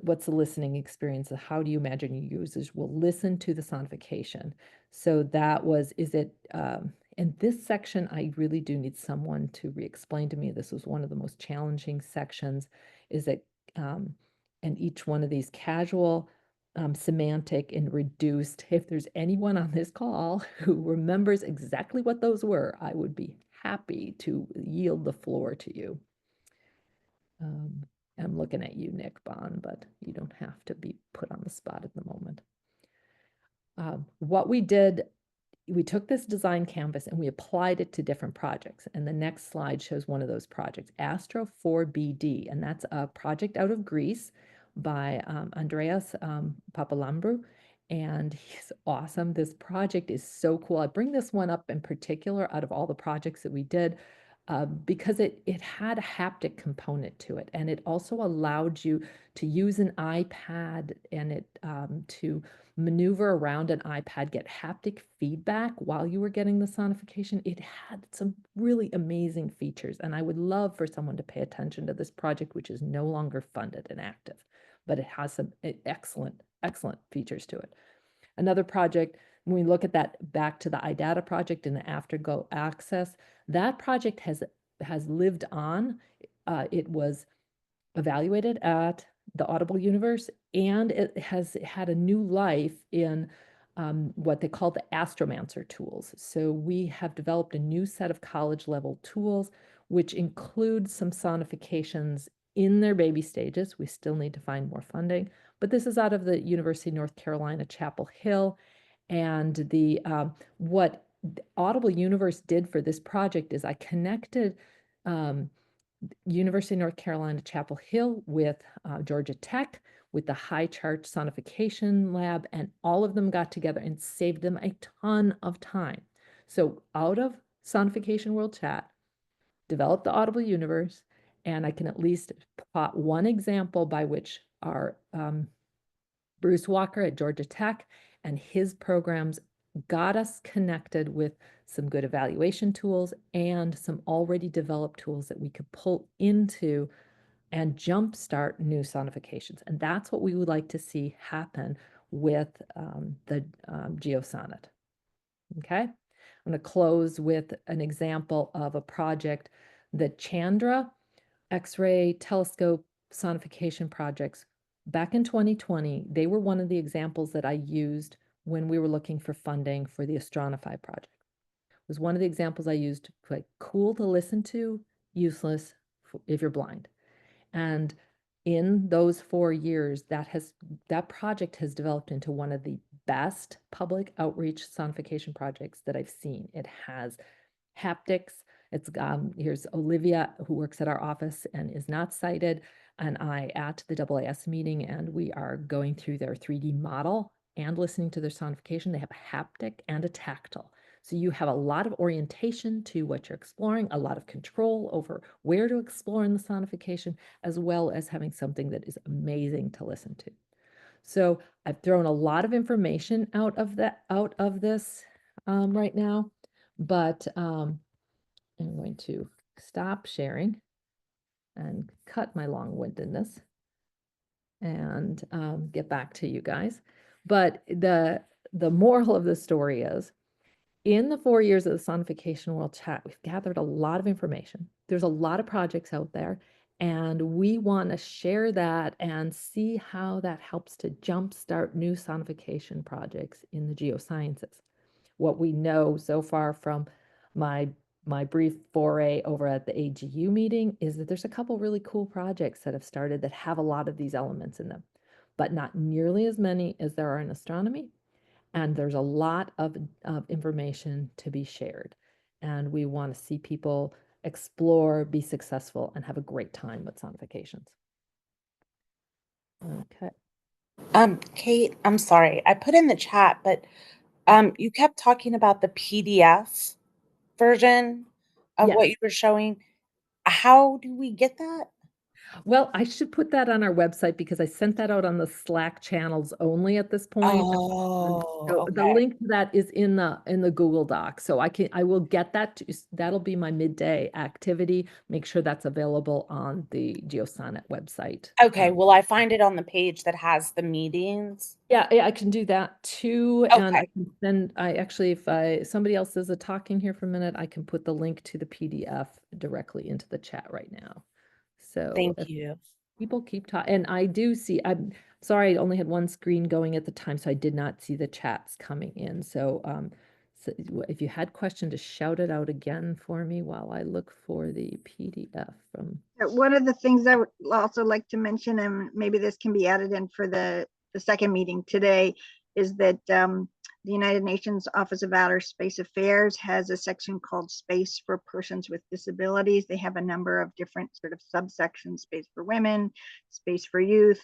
What's the listening experience? How do you imagine your users will listen to the sonification? So that was, in this section, I really do need someone to re-explain to me. This was one of the most challenging sections, is that, and each one of these casual, semantic, and reduced. If there's anyone on this call who remembers exactly what those were, I would be happy to yield the floor to you. I'm looking at you, Nick Bond, but you don't have to be put on the spot at the moment. What we did, we took this design canvas and we applied it to different projects. And the next slide shows one of those projects, Astro 4BD. And that's a project out of Greece by Andreas Papalambou. And he's awesome. This project is so cool. I bring this one up in particular out of all the projects that we did. because it had a haptic component to it, and it also allowed you to use an iPad and to maneuver around an iPad, get haptic feedback while you were getting the sonification. It had some really amazing features, and I would love for someone to pay attention to this project, which is no longer funded and active, but it has some excellent features to it. Another project, when we look at that back to the iData project and the Aftergo Access, that project has lived on. It was evaluated at the Audible Universe, and it has had a new life in what they call the Astromancer tools. So we have developed a new set of college level tools, which include some sonifications in their baby stages. We still need to find more funding, but this is out of the University of North Carolina, Chapel Hill. And what Audible Universe did for this project is I connected University of North Carolina, Chapel Hill with Georgia Tech, with the High Chart Sonification Lab, and all of them got together and saved them a ton of time. So out of Sonification World Chat, developed the Audible Universe, and I can at least plot one example by which our Bruce Walker at Georgia Tech and his programs got us connected with some good evaluation tools and some already developed tools that we could pull into and jumpstart new sonifications. And that's what we would like to see happen with the GeoSonnet. Okay, I'm going to close with an example of a project, the Chandra X-ray telescope sonification projects. Back in 2020, they were one of the examples that I used when we were looking for funding for the Astronify project. It was one of the examples I used, like, cool to listen to, useless if you're blind. And in those 4 years, that project has developed into one of the best public outreach sonification projects that I've seen. It has haptics. It's here's Olivia, who works at our office and is not sighted, and I at the AAS meeting, and we are going through their 3D model and listening to their sonification. They have a haptic and a tactile. So you have a lot of orientation to what you're exploring, a lot of control over where to explore in the sonification, as well as having something that is amazing to listen to. So I've thrown a lot of information out of this right now, but I'm going to stop sharing and cut my long-windedness and get back to you guys. But the moral of the story is, in the 4 years of the Sonification World Chat, we've gathered a lot of information. There's a lot of projects out there, and we want to share that and see how that helps to jumpstart new sonification projects in the geosciences. What we know so far from my brief foray over at the AGU meeting is that there's a couple really cool projects that have started that have a lot of these elements in them, but not nearly as many as there are in astronomy. And there's a lot of information to be shared. And we want to see people explore, be successful, and have a great time with sonifications. Okay. Kate, I'm sorry. I put in the chat, but you kept talking about the PDF version of what Yes. you were showing. How do we get that? Well, I should put that on our website because I sent that out on the Slack channels only at this point. Oh, So the okay. link to that is in the Google Doc. So I will get that that'll be my midday activity. Make sure that's available on the GeoSonnet website. Okay, will I find it on the page that has the meetings? Yeah, I can do that too. And Okay. I can send, actually, if somebody else is talking here for a minute, I can put the link to the PDF directly into the chat right now. So Thank if you. people keep talking, and I do see, I'm sorry, I only had one screen going at the time, so I did not see the chats coming in. So, so if you had questions, just shout it out again for me while I look for the PDF from. One of the things I would also like to mention, and maybe this can be added in for the second meeting today, is that the United Nations Office of Outer Space Affairs has a section called Space for Persons with Disabilities. They have a number of different sort of subsections: space for women, space for youth,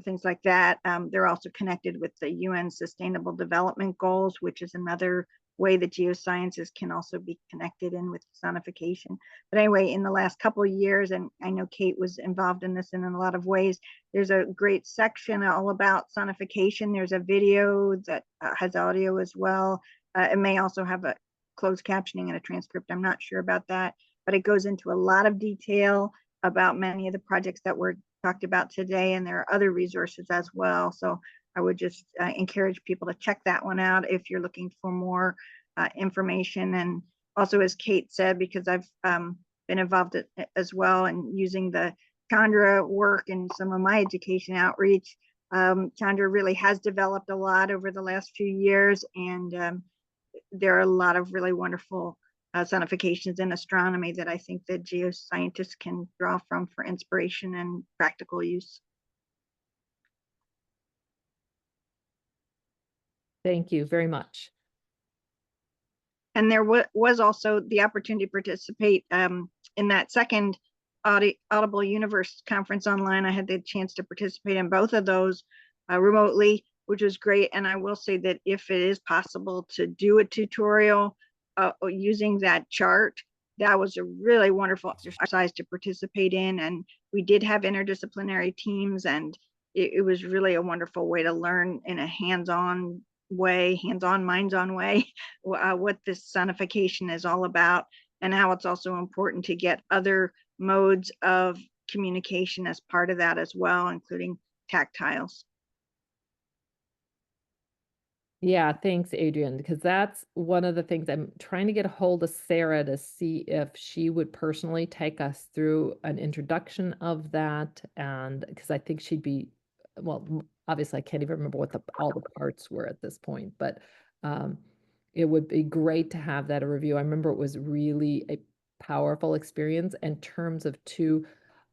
things like that. They're also connected with the UN Sustainable Development Goals, which is another way that geosciences can also be connected in with sonification. But anyway, in the last couple of years, and I know Kate was involved in this in a lot of ways, there's a great section all about sonification. There's a video that has audio as well. It may also have a closed captioning and a transcript. I'm not sure about that, but it goes into a lot of detail about many of the projects that were talked about today, and there are other resources as well. So I would just encourage people to check that one out if you're looking for more information. And also, as Kate said, because I've been involved as well in using the Chandra work and some of my education outreach, Chandra really has developed a lot over the last few years, and there are a lot of really wonderful sonifications in astronomy that I think that geoscientists can draw from for inspiration and practical use. Thank you very much. And there was also the opportunity to participate in that second Audible Universe conference online. I had the chance to participate in both of those remotely, which was great. And I will say that if it is possible to do a tutorial using that chart, that was a really wonderful exercise to participate in. And we did have interdisciplinary teams, and it was really a wonderful way to learn in a hands-on way, hands-on, minds-on way, what this sonification is all about, and how it's also important to get other modes of communication as part of that as well, including tactiles. Yeah, thanks, Adrian, because that's one of the things I'm trying to get a hold of Sarah to see if she would personally take us through an introduction of that. And because I think she'd be, well, obviously I can't even remember what all the parts were at this point, but it would be great to have that a review. I remember it was really a powerful experience in terms of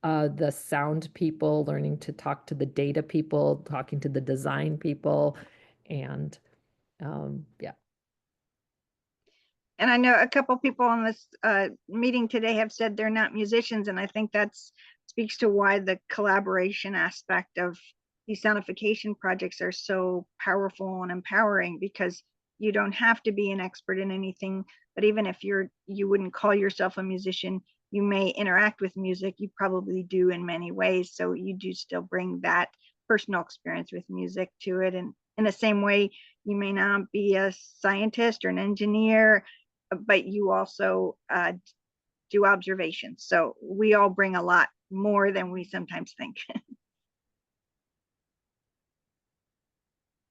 the sound people learning to talk to the data people, talking to the design people, and yeah. And I know a couple people on this meeting today have said they're not musicians, and I think that speaks to why the collaboration aspect of these sonification projects are so powerful and empowering, because you don't have to be an expert in anything, but even if you wouldn't call yourself a musician, you may interact with music. You probably do in many ways, so you do still bring that personal experience with music to it. And in the same way, you may not be a scientist or an engineer, but you also do observations. So we all bring a lot more than we sometimes think.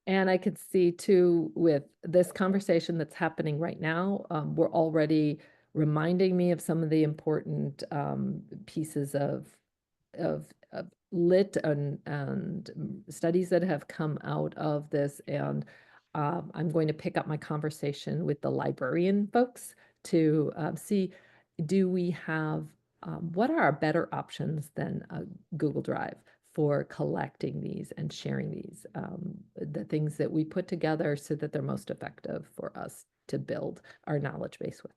And I could see too, with this conversation that's happening right now, we're already reminding me of some of the important pieces of lit and studies that have come out of this. And I'm going to pick up my conversation with the librarian folks to see, do we have, what are our better options than Google Drive for collecting these and sharing these, the things that we put together so that they're most effective for us to build our knowledge base with.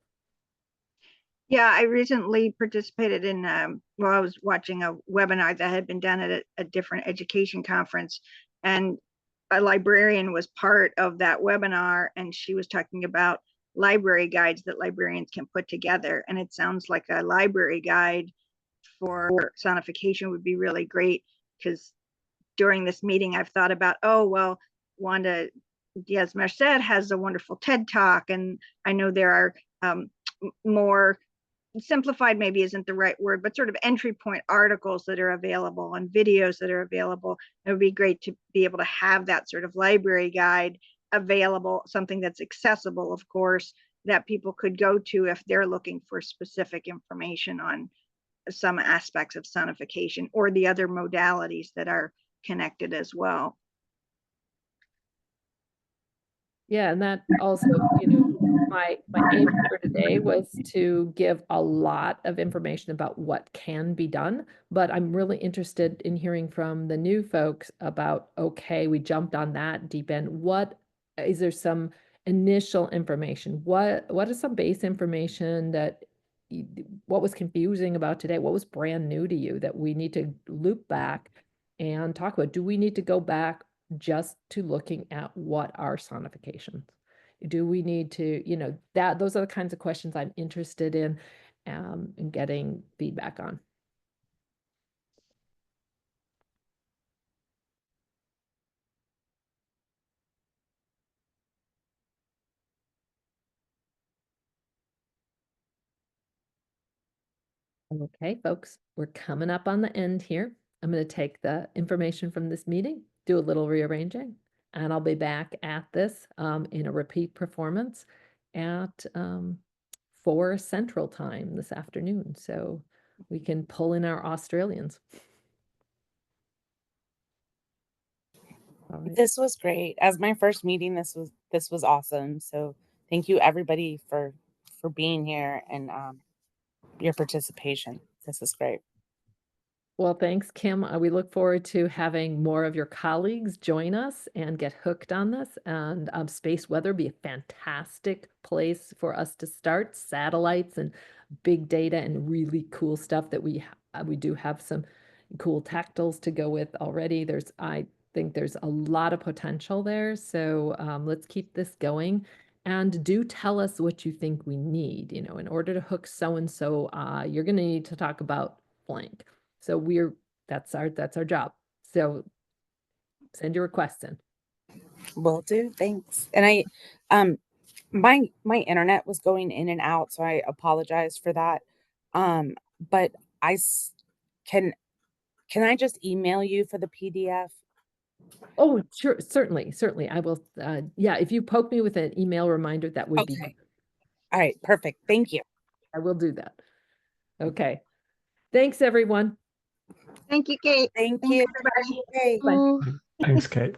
Yeah, I recently participated in, well, I was watching a webinar that had been done at a different education conference, and a librarian was part of that webinar, and she was talking about library guides that librarians can put together. And it sounds like a library guide for sonification would be really great, because during this meeting I've thought about, oh, well, Wanda Diaz Merced has a wonderful TED Talk, and I know there are more simplified, maybe isn't the right word, but sort of entry point articles that are available and videos that are available. It would be great to be able to have that sort of library guide available, something that's accessible, of course, that people could go to if they're looking for specific information on some aspects of sonification or the other modalities that are connected as well. Yeah, and that also, my aim for today was to give a lot of information about what can be done, but I'm really interested in hearing from the new folks about, okay, we jumped on that deep end. What is there some initial information? What is some base information that what was confusing about today? What was brand new to you that we need to loop back and talk about? Do we need to go back just to looking at what are sonifications? do we need to, you know, those are the kinds of questions I'm interested in getting feedback on. Okay, folks, we're coming up on the end here. I'm going to take the information from this meeting, do a little rearranging, and I'll be back at this in a repeat performance at 4 Central Time this afternoon. So we can pull in our Australians. All right. This was great. As my first meeting, this was awesome. So thank you everybody for being here and your participation. This is great. Well, thanks, Kim. We look forward to having more of your colleagues join us and get hooked on this. And space weather be a fantastic place for us to start. Satellites and big data and really cool stuff that we do have some cool tactiles to go with already. I think there's a lot of potential there. So let's keep this going. And do tell us what you think we need. You know, in order to hook so-and-so, you're going to need to talk about blank. So that's our job. So send your requests in. Will do. Thanks. And my internet was going in and out, so I apologize for that. But can I just email you for the PDF? Oh, sure, certainly. I will. Yeah, if you poke me with an email reminder, that would be Okay. All right, perfect. Thank you. I will do that. Okay. Thanks, everyone. Thank you, Kate. Thank Thanks, you. everybody. Okay. Bye. Ooh. Thanks, Kate.